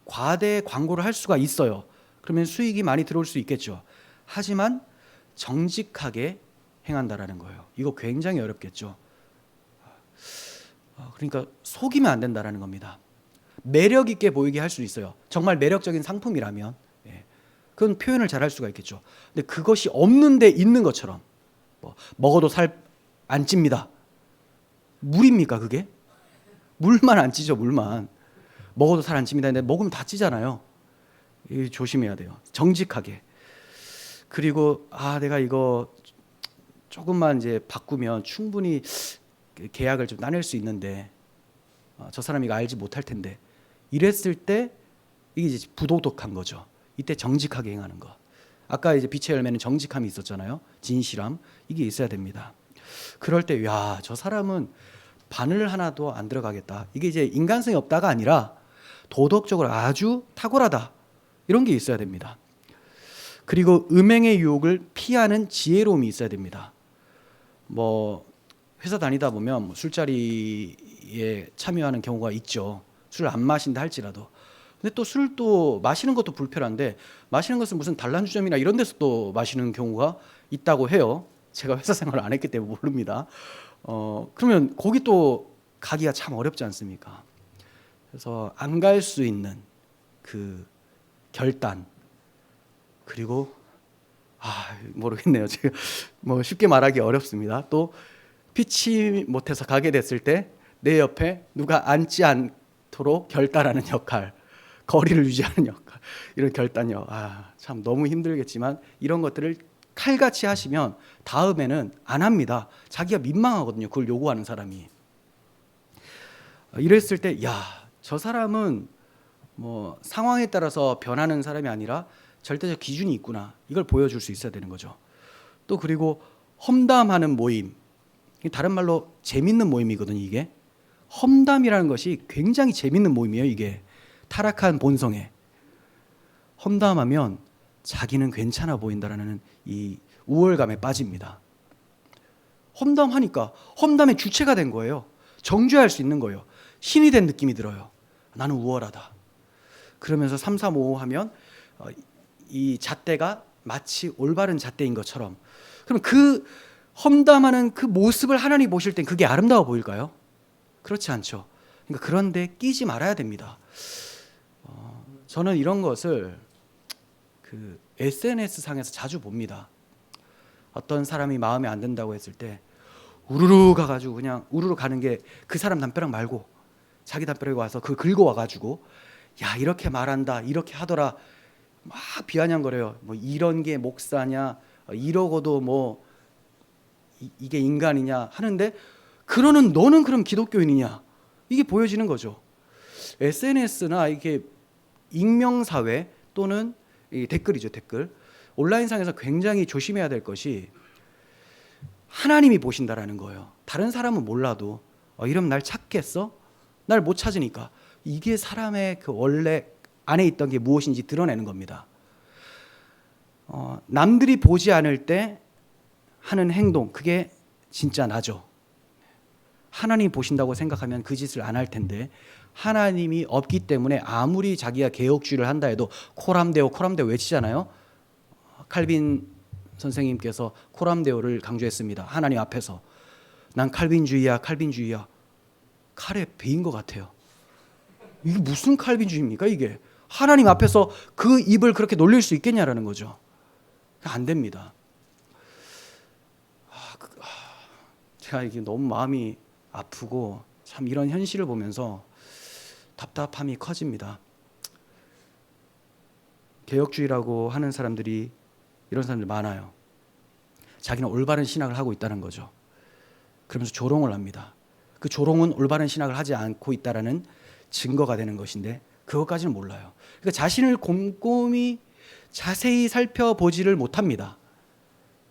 과대 광고를 할 수가 있어요. 그러면 수익이 많이 들어올 수 있겠죠. 하지만 정직하게 행한다라는 거예요. 이거 굉장히 어렵겠죠. 그러니까 속이면 안 된다라는 겁니다. 매력 있게 보이게 할 수 있어요. 정말 매력적인 상품이라면 그건 표현을 잘할 수가 있겠죠. 근데 그것이 없는데 있는 것처럼 먹어도 살 안 찝니다. 물입니까 그게? 물만 안 찌죠. 물만. 먹어도 살 안 찝니다. 근데 먹으면 다 찌잖아요. 조심해야 돼요. 정직하게. 그리고 내가 이거 조금만 이제 바꾸면 충분히 계약을 좀 따낼 수 있는데 저 사람이 이거 알지 못할 텐데 이랬을 때 이게 이제 부도덕한 거죠. 이때 정직하게 행하는 것. 아까 이제 빛의 열매는 정직함이 있었잖아요. 진실함 이게 있어야 됩니다. 그럴 때 야, 저 사람은 바늘 하나도 안 들어가겠다. 이게 이제 인간성이 없다가 아니라 도덕적으로 아주 탁월하다. 이런 게 있어야 됩니다. 그리고 음행의 유혹을 피하는 지혜로움이 있어야 됩니다. 뭐 회사 다니다 보면 술자리에 참여하는 경우가 있죠. 술을 안 마신다 할지라도. 근데 또 술을 또 마시는 것도 불편한데 마시는 것은 무슨 단란주점이나 이런 데서 또 마시는 경우가 있다고 해요. 제가 회사 생활을 안 했기 때문에 모릅니다. 그러면 거기 또 가기가 참 어렵지 않습니까? 그래서 안 갈 수 있는 그 결단 그리고 모르겠네요. 제가 뭐 쉽게 말하기 어렵습니다. 또 피치 못해서 가게 됐을 때 내 옆에 누가 앉지 않도록 결단하는 역할, 거리를 유지하는 역할, 이런 결단력. 참 너무 힘들겠지만 이런 것들을 칼같이 하시면 다음에는 안 합니다. 자기가 민망하거든요. 그걸 요구하는 사람이. 이랬을 때 저 사람은 뭐 상황에 따라서 변하는 사람이 아니라 절대적 기준이 있구나. 이걸 보여줄 수 있어야 되는 거죠. 또 그리고 험담하는 모임. 다른 말로 재밌는 모임이거든요. 이게 험담이라는 것이 굉장히 재밌는 모임이에요. 이게 타락한 본성에 험담하면 자기는 괜찮아 보인다라는 이 우월감에 빠집니다. 험담하니까 험담의 주체가 된 거예요. 정죄할 수 있는 거예요. 신이 된 느낌이 들어요. 나는 우월하다. 그러면서 3, 3, 5 하면 이 잣대가 마치 올바른 잣대인 것처럼. 그럼 그 험담하는 그 모습을 하나님 보실 땐 그게 아름다워 보일까요? 그렇지 않죠. 그러니까 그런데 끼지 말아야 됩니다. 저는 이런 것을 그 SNS 상에서 자주 봅니다. 어떤 사람이 마음에 안 든다고 했을 때 우르르 가가지고 그냥 우르르 가는 게 그 사람 담벼락 말고 자기 담벼락에 와서 그 긁어 와가지고 야 이렇게 말한다 이렇게 하더라 막 비아냥거려요. 뭐 이런 게 목사냐 이러고도 뭐 이게 인간이냐 하는데 그러는 너는 그럼 기독교인이냐 이게 보여지는 거죠. SNS나 이게 익명사회 또는 이 댓글이죠. 댓글 온라인상에서 굉장히 조심해야 될 것이 하나님이 보신다라는 거예요. 다른 사람은 몰라도 이러면 날 찾겠어? 날 못 찾으니까 이게 사람의 그 원래 안에 있던 게 무엇인지 드러내는 겁니다. 남들이 보지 않을 때 하는 행동, 그게 진짜 나죠. 하나님 보신다고 생각하면 그 짓을 안 할 텐데, 하나님이 없기 때문에 아무리 자기가 개혁주의를 한다 해도 코람데오 외치잖아요. 칼빈 선생님께서 코람데오를 강조했습니다. 하나님 앞에서. 난 칼빈주의야. 칼에 베인 것 같아요. 이게 무슨 칼빈주의입니까 이게? 하나님 앞에서 그 입을 그렇게 놀릴 수 있겠냐라는 거죠. 안 됩니다. 제가 이게 너무 마음이 아프고 참 이런 현실을 보면서 답답함이 커집니다. 개혁주의라고 하는 사람들이, 이런 사람들 많아요. 자기는 올바른 신학을 하고 있다는 거죠. 그러면서 조롱을 합니다. 그 조롱은 올바른 신학을 하지 않고 있다라는 증거가 되는 것인데 그것까지는 몰라요. 그러니까 자신을 곰곰이 자세히 살펴보지를 못합니다.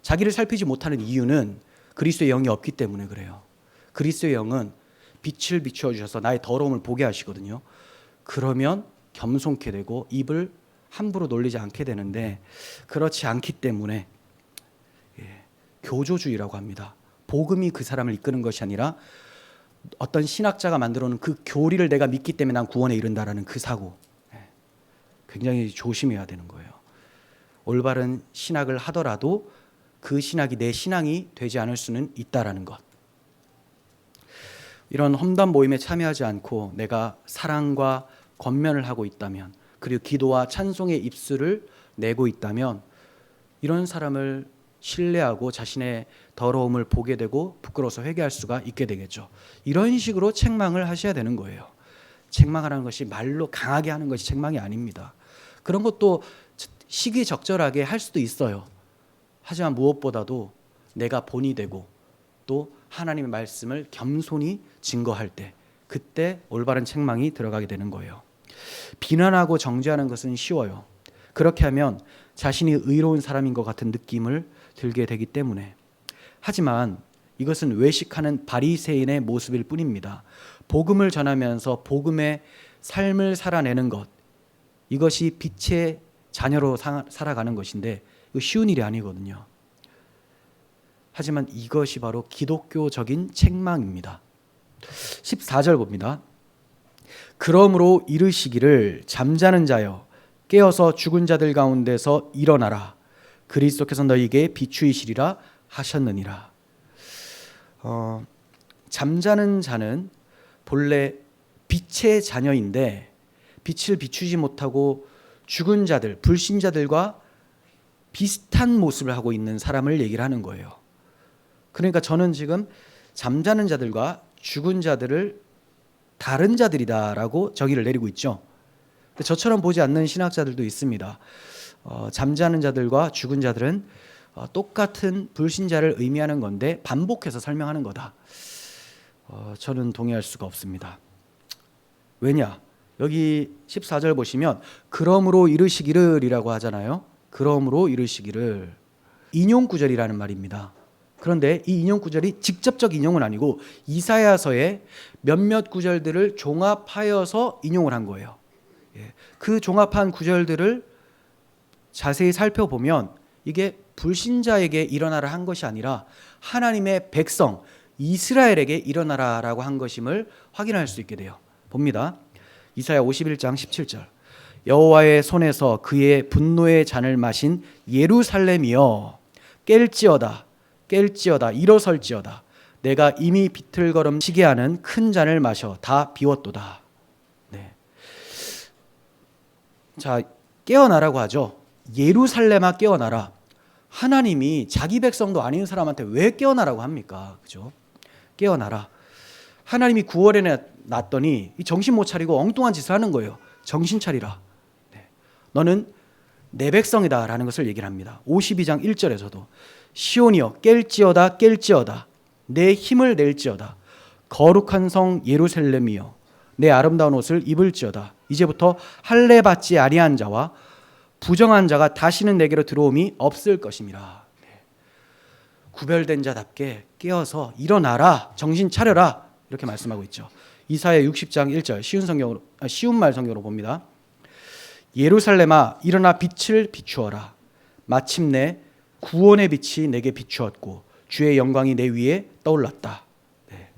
자기를 살피지 못하는 이유는 그리스도의 영이 없기 때문에 그래요. 그리스도의 영은 빛을 비추어 주셔서 나의 더러움을 보게 하시거든요. 그러면 겸손케 되고 입을 함부로 놀리지 않게 되는데, 그렇지 않기 때문에 교조주의라고 합니다. 복음이 그 사람을 이끄는 것이 아니라 어떤 신학자가 만들어 놓은 그 교리를 내가 믿기 때문에 난 구원에 이른다라는 그 사고, 굉장히 조심해야 되는 거예요. 올바른 신학을 하더라도 그 신학이 내 신앙이 되지 않을 수는 있다라는 것. 이런 험담 모임에 참여하지 않고 내가 사랑과 권면을 하고 있다면, 그리고 기도와 찬송의 입술을 내고 있다면, 이런 사람을 신뢰하고 자신의 더러움을 보게 되고 부끄러워서 회개할 수가 있게 되겠죠. 이런 식으로 책망을 하셔야 되는 거예요. 책망하라는 것이 말로 강하게 하는 것이 책망이 아닙니다. 그런 것도 시기적절하게 할 수도 있어요. 하지만 무엇보다도 내가 본이 되고 또 하나님의 말씀을 겸손히 증거할 때, 그때 올바른 책망이 들어가게 되는 거예요. 비난하고 정죄하는 것은 쉬워요. 그렇게 하면 자신이 의로운 사람인 것 같은 느낌을 들게 되기 때문에. 하지만 이것은 외식하는 바리새인의 모습일 뿐입니다. 복음을 전하면서 복음의 삶을 살아내는 것, 이것이 빛의 자녀로 살아가는 것인데 이거 쉬운 일이 아니거든요. 하지만 이것이 바로 기독교적인 책망입니다. 14절 봅니다. 그러므로 이르시기를 잠자는 자여 깨어서 죽은 자들 가운데서 일어나라. 그리스도께서 너희에게 비추이시리라 하셨느니라. 잠자는 자는 본래 빛의 자녀인데 빛을 비추지 못하고 죽은 자들, 불신자들과 비슷한 모습을 하고 있는 사람을 얘기를 하는 거예요. 그러니까 저는 지금 잠자는 자들과 죽은 자들을 다른 자들이다라고 정의를 내리고 있죠. 근데 저처럼 보지 않는 신학자들도 있습니다. 잠자는 자들과 죽은 자들은 똑같은 불신자를 의미하는 건데 반복해서 설명하는 거다. 저는 동의할 수가 없습니다. 왜냐? 여기 14절 보시면 그러므로 이르시기를이라고 하잖아요. 그러므로 이르시기를, 인용 구절이라는 말입니다. 그런데 이 인용 구절이 직접적 인용은 아니고 이사야서의 몇몇 구절들을 종합하여서 인용을 한 거예요. 그 종합한 구절들을 자세히 살펴보면 이게 불신자에게 일어나라 한 것이 아니라 하나님의 백성 이스라엘에게 일어나라라고 한 것임을 확인할 수 있게 돼요. 봅니다. 이사야 51장 17절. 여호와의 손에서 그의 분노의 잔을 마신 예루살렘이여 깰지어다 일어설지어다. 내가 이미 비틀거름치게 하는 큰 잔을 마셔 다 비웠도다. 네. 자, 깨어나라고 하죠. 예루살렘아 깨어나라. 하나님이 자기 백성도 아닌 사람한테 왜 깨어나라고 합니까? 그죠? 깨어나라. 하나님이 9월에 놨더니 정신 못 차리고 엉뚱한 짓을 하는 거예요. 정신 차리라. 네. 너는 내 백성이다 라는 것을 얘기를 합니다. 52장 1절에서도 시온이여 깰지어다 내 힘을 낼지어다. 거룩한 성 예루살렘이여 내 아름다운 옷을 입을지어다. 이제부터 할례 받지 아니한 자와 부정한 자가 다시는 내게로 들어옴이 없을 것임이라. 네. 구별된 자답게 깨어서 일어나라, 정신 차려라, 이렇게 말씀하고 있죠. 이사야 60장 1절 쉬운 말 성경으로 봅니다. 예루살렘아 일어나 빛을 비추어라. 마침내 구원의 빛이 내게 비추었고 주의 영광이 내 위에 떠올랐다. 네.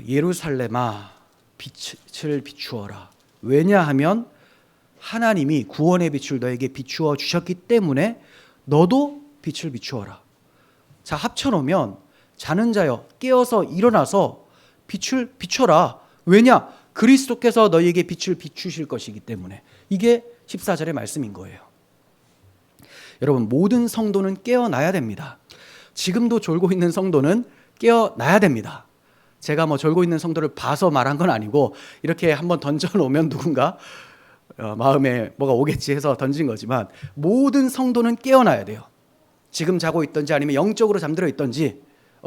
예루살렘아 빛을 비추어라. 왜냐하면 하나님이 구원의 빛을 너에게 비추어 주셨기 때문에 너도 빛을 비추어라. 자, 합쳐놓으면 자는 자여 깨어서 일어나서 빛을 비춰라. 왜냐? 그리스도께서 너희에게 빛을 비추실 것이기 때문에. 이게 14절의 말씀인 거예요. 여러분, 모든 성도는 깨어나야 됩니다. 지금도 졸고 있는 성도는 깨어나야 됩니다. 제가 졸고 있는 성도를 봐서 말한 건 아니고 이렇게 한번 던져놓으면 누군가 마음에 뭐가 오겠지 해서 던진 거지만 모든 성도는 깨어나야 돼요. 지금 자고 있든지 아니면 영적으로 잠들어 있든지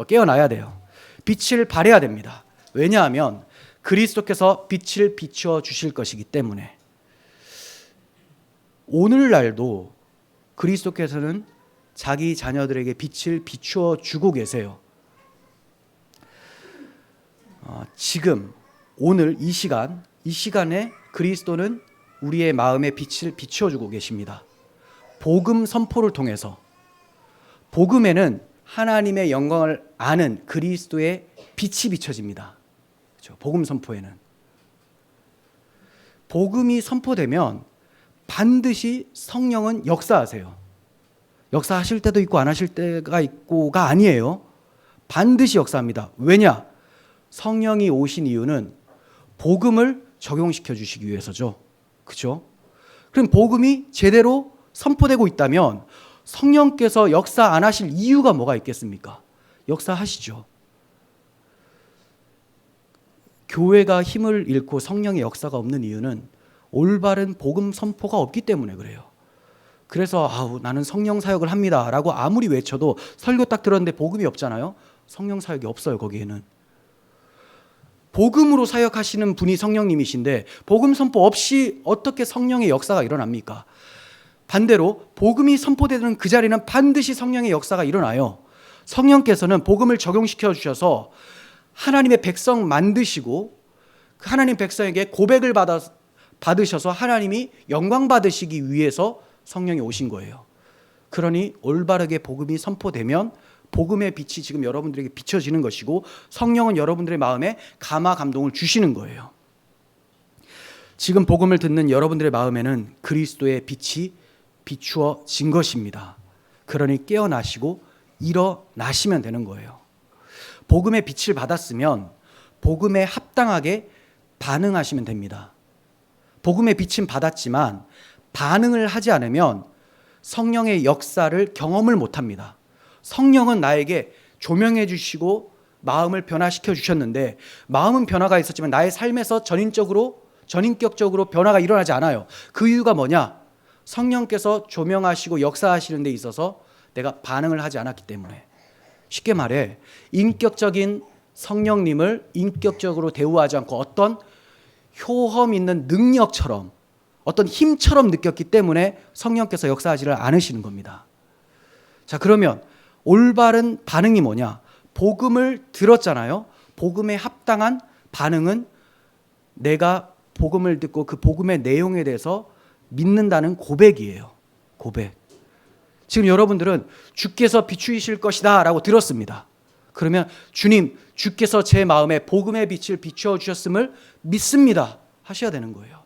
깨어나야 돼요. 빛을 발해야 됩니다. 왜냐하면 그리스도께서 빛을 비추어 주실 것이기 때문에. 오늘날도 그리스도께서는 자기 자녀들에게 빛을 비추어 주고 계세요. 지금 오늘 이 시간에 그리스도는 우리의 마음에 빛을 비추어 주고 계십니다. 복음 선포를 통해서. 복음에는 하나님의 영광을 아는 그리스도의 빛이 비춰집니다. 그렇죠? 복음 선포에는. 복음이 선포되면 반드시 성령은 역사하세요. 역사하실 때도 있고 안 하실 때가 있고가 아니에요. 반드시 역사합니다. 왜냐? 성령이 오신 이유는 복음을 적용시켜 주시기 위해서죠. 그렇죠? 그럼 복음이 제대로 선포되고 있다면 성령께서 역사 안 하실 이유가 뭐가 있겠습니까? 역사하시죠. 교회가 힘을 잃고 성령의 역사가 없는 이유는 올바른 복음 선포가 없기 때문에 그래요. 그래서 나는 성령 사역을 합니다 라고 아무리 외쳐도 설교 딱 들었는데 복음이 없잖아요. 성령 사역이 없어요. 거기에는. 복음으로 사역하시는 분이 성령님이신데 복음 선포 없이 어떻게 성령의 역사가 일어납니까? 반대로 복음이 선포되는 그 자리는 반드시 성령의 역사가 일어나요. 성령께서는 복음을 적용시켜 주셔서 하나님의 백성 만드시고 그 하나님 백성에게 고백을 받으셔서 하나님이 영광 받으시기 위해서 성령이 오신 거예요. 그러니 올바르게 복음이 선포되면 복음의 빛이 지금 여러분들에게 비춰지는 것이고 성령은 여러분들의 마음에 감화 감동을 주시는 거예요. 지금 복음을 듣는 여러분들의 마음에는 그리스도의 빛이 비추어진 것입니다. 그러니 깨어나시고 일어나시면 되는 거예요. 복음의 빛을 받았으면 복음에 합당하게 반응하시면 됩니다. 복음의 빛은 받았지만 반응을 하지 않으면 성령의 역사를 경험을 못합니다. 성령은 나에게 조명해 주시고 마음을 변화시켜 주셨는데 마음은 변화가 있었지만 나의 삶에서 전인격적으로 변화가 일어나지 않아요. 그 이유가 뭐냐? 성령께서 조명하시고 역사하시는 데 있어서 내가 반응을 하지 않았기 때문에. 쉽게 말해 인격적인 성령님을 인격적으로 대우하지 않고 어떤 효험 있는 능력처럼 어떤 힘처럼 느꼈기 때문에 성령께서 역사하지를 않으시는 겁니다. 자, 그러면 올바른 반응이 뭐냐? 복음을 들었잖아요. 복음에 합당한 반응은 내가 복음을 듣고 그 복음의 내용에 대해서 믿는다는 고백이에요. 고백. 지금 여러분들은 주께서 비추실 것이다 라고 들었습니다. 그러면 주님, 주께서 제 마음에 복음의 빛을 비추어 주셨음을 믿습니다 하셔야 되는 거예요.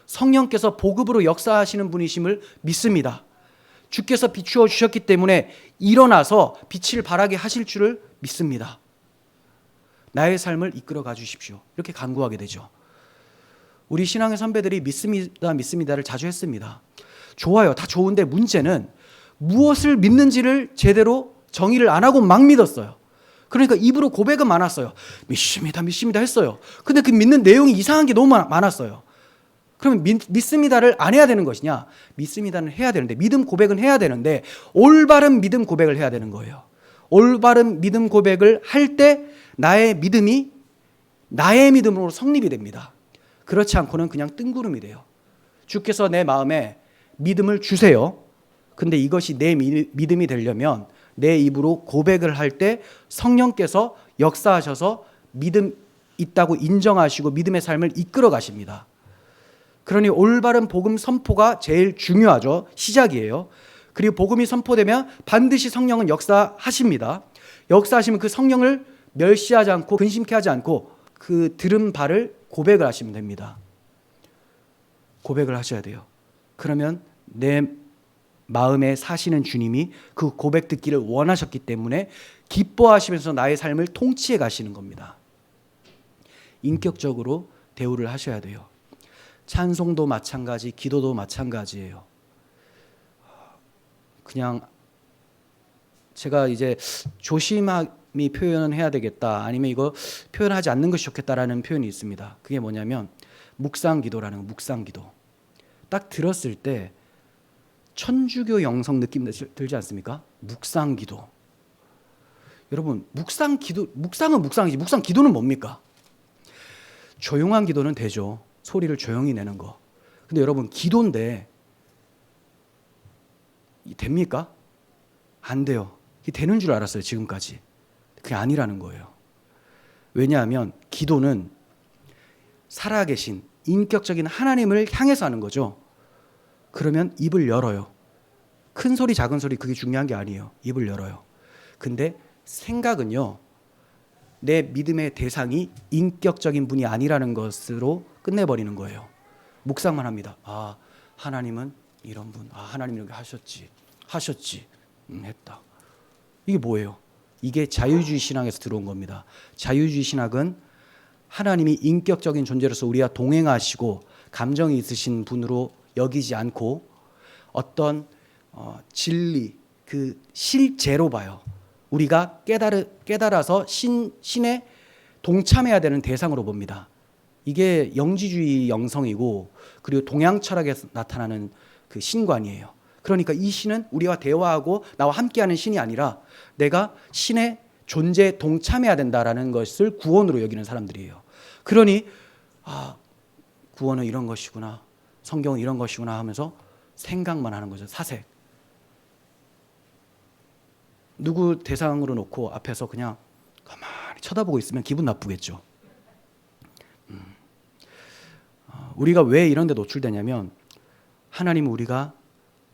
성령께서 복음으로 역사하시는 분이심을 믿습니다. 주께서 비추어 주셨기 때문에 일어나서 빛을 발하게 하실 줄을 믿습니다. 나의 삶을 이끌어 가 주십시오. 이렇게 간구하게 되죠. 우리 신앙의 선배들이 믿습니다를 자주 했습니다. 좋아요. 다 좋은데 문제는 무엇을 믿는지를 제대로 정의를 안 하고 막 믿었어요. 그러니까 입으로 고백은 많았어요. 믿습니다 했어요. 근데 그 믿는 내용이 이상한 게 너무 많았어요. 그러면 믿습니다를 안 해야 되는 것이냐? 믿습니다는 해야 되는데, 믿음 고백은 해야 되는데 올바른 믿음 고백을 해야 되는 거예요. 올바른 믿음 고백을 할 때 나의 믿음이 나의 믿음으로 성립이 됩니다. 그렇지 않고는 그냥 뜬구름이 돼요. 주께서 내 마음에 믿음을 주세요. 근데 이것이 내 믿음이 되려면 내 입으로 고백을 할 때 성령께서 역사하셔서 믿음 있다고 인정하시고 믿음의 삶을 이끌어 가십니다. 그러니 올바른 복음 선포가 제일 중요하죠. 시작이에요. 그리고 복음이 선포되면 반드시 성령은 역사하십니다. 역사하시면 그 성령을 멸시하지 않고 근심케 하지 않고 그 들은 바를 고백을 하시면 됩니다. 고백을 하셔야 돼요. 그러면 내 마음에 사시는 주님이 그 고백 듣기를 원하셨기 때문에 기뻐하시면서 나의 삶을 통치해 가시는 겁니다. 인격적으로 대우를 하셔야 돼요. 찬송도 마찬가지, 기도도 마찬가지예요. 그냥 제가 이제 조심히 표현은 해야 되겠다, 아니면 이거 표현하지 않는 것이 좋겠다라는 표현이 있습니다. 그게 뭐냐면 묵상기도라는 거, 묵상기도. 딱 들었을 때 천주교 영성 느낌 들지 않습니까? 묵상기도. 여러분, 묵상은 묵상이지, 묵상기도는 뭡니까? 조용한 기도는 되죠. 소리를 조용히 내는 거. 근데 여러분, 기도인데 됩니까? 안 돼요. 이게 되는 줄 알았어요, 지금까지. 그게 아니라는 거예요. 왜냐하면 기도는 살아계신 인격적인 하나님을 향해서 하는 거죠. 그러면 입을 열어요. 큰 소리 작은 소리 그게 중요한 게 아니에요. 입을 열어요. 근데 생각은요, 내 믿음의 대상이 인격적인 분이 아니라는 것으로 끝내버리는 거예요. 묵상만 합니다. 아, 하나님은 이런 분, 아, 하나님 이렇게 하셨지 했다. 이게 뭐예요? 이게 자유주의 신학에서 들어온 겁니다. 자유주의 신학은 하나님이 인격적인 존재로서 우리와 동행하시고 감정이 있으신 분으로 여기지 않고 어떤 진리, 그 실제로 봐요. 우리가 깨달아서 신에 동참해야 되는 대상으로 봅니다. 이게 영지주의 영성이고, 그리고 동양 철학에서 나타나는 그 신관이에요. 그러니까 이 신은 우리와 대화하고 나와 함께하는 신이 아니라 내가 신의 존재에 동참해야 된다라는 것을 구원으로 여기는 사람들이에요. 그러니 아, 구원은 이런 것이구나, 성경은 이런 것이구나 하면서 생각만 하는 거죠. 사색. 누구 대상으로 놓고 앞에서 그냥 가만히 쳐다보고 있으면 기분 나쁘겠죠. 우리가 왜 이런 데 노출되냐면 하나님은 우리가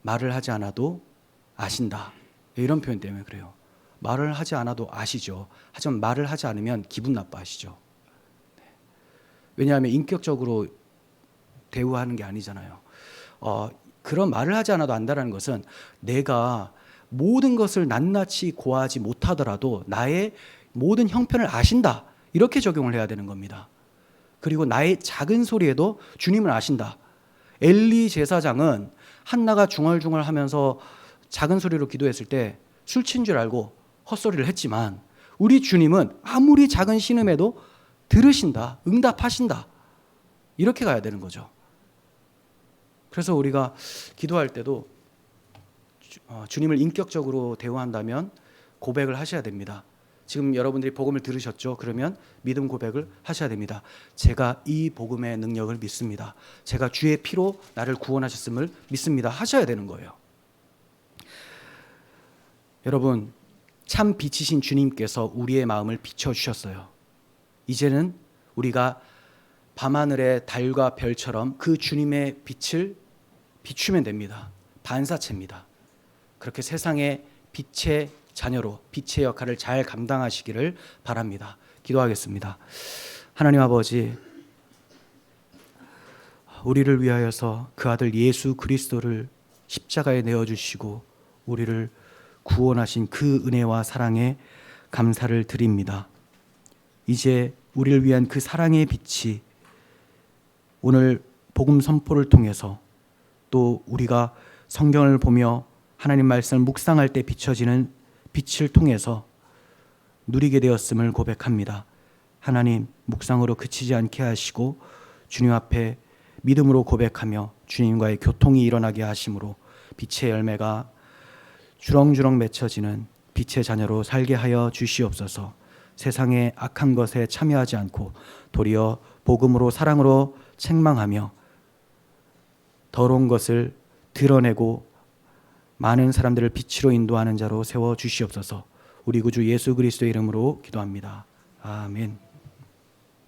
말을 하지 않아도 아신다, 이런 표현 때문에 그래요. 말을 하지 않아도 아시죠. 하지만 말을 하지 않으면 기분 나빠하시죠. 왜냐하면 인격적으로 대우하는 게 아니잖아요. 그런 말을 하지 않아도 안다는 것은 내가 모든 것을 낱낱이 고하지 못하더라도 나의 모든 형편을 아신다, 이렇게 적용을 해야 되는 겁니다. 그리고 나의 작은 소리에도 주님을 아신다. 엘리 제사장은 한나가 중얼중얼 하면서 작은 소리로 기도했을 때 술 친 줄 알고 헛소리를 했지만 우리 주님은 아무리 작은 신음에도 들으신다, 응답하신다, 이렇게 가야 되는 거죠. 그래서 우리가 기도할 때도 주님을 인격적으로 대우한다면 고백을 하셔야 됩니다. 지금 여러분들이 복음을 들으셨죠? 그러면 믿음 고백을 하셔야 됩니다. 제가 이 복음의 능력을 믿습니다. 제가 주의 피로 나를 구원하셨음을 믿습니다. 하셔야 되는 거예요. 여러분, 참 빛이신 주님께서 우리의 마음을 비춰주셨어요. 이제는 우리가 밤하늘의 달과 별처럼 그 주님의 빛을 비추면 됩니다. 반사체입니다. 그렇게 세상의 빛의 자녀로 빛의 역할을 잘 감당하시기를 바랍니다. 기도하겠습니다. 하나님 아버지, 우리를 위하여서 그 아들 예수 그리스도를 십자가에 내어주시고 우리를 구원하신 그 은혜와 사랑에 감사를 드립니다. 이제 우리를 위한 그 사랑의 빛이 오늘 복음 선포를 통해서 또 우리가 성경을 보며 하나님 말씀을 묵상할 때 비춰지는 빛을 통해서 누리게 되었음을 고백합니다. 하나님, 묵상으로 그치지 않게 하시고 주님 앞에 믿음으로 고백하며 주님과의 교통이 일어나게 하심으로 빛의 열매가 주렁주렁 맺혀지는 빛의 자녀로 살게 하여 주시옵소서. 세상의 악한 것에 참여하지 않고 도리어 복음으로 사랑으로 책망하며 더러운 것을 드러내고 많은 사람들을 빛으로 인도하는 자로 세워 주시옵소서. 우리 구주 예수 그리스도의 이름으로 기도합니다. 아멘.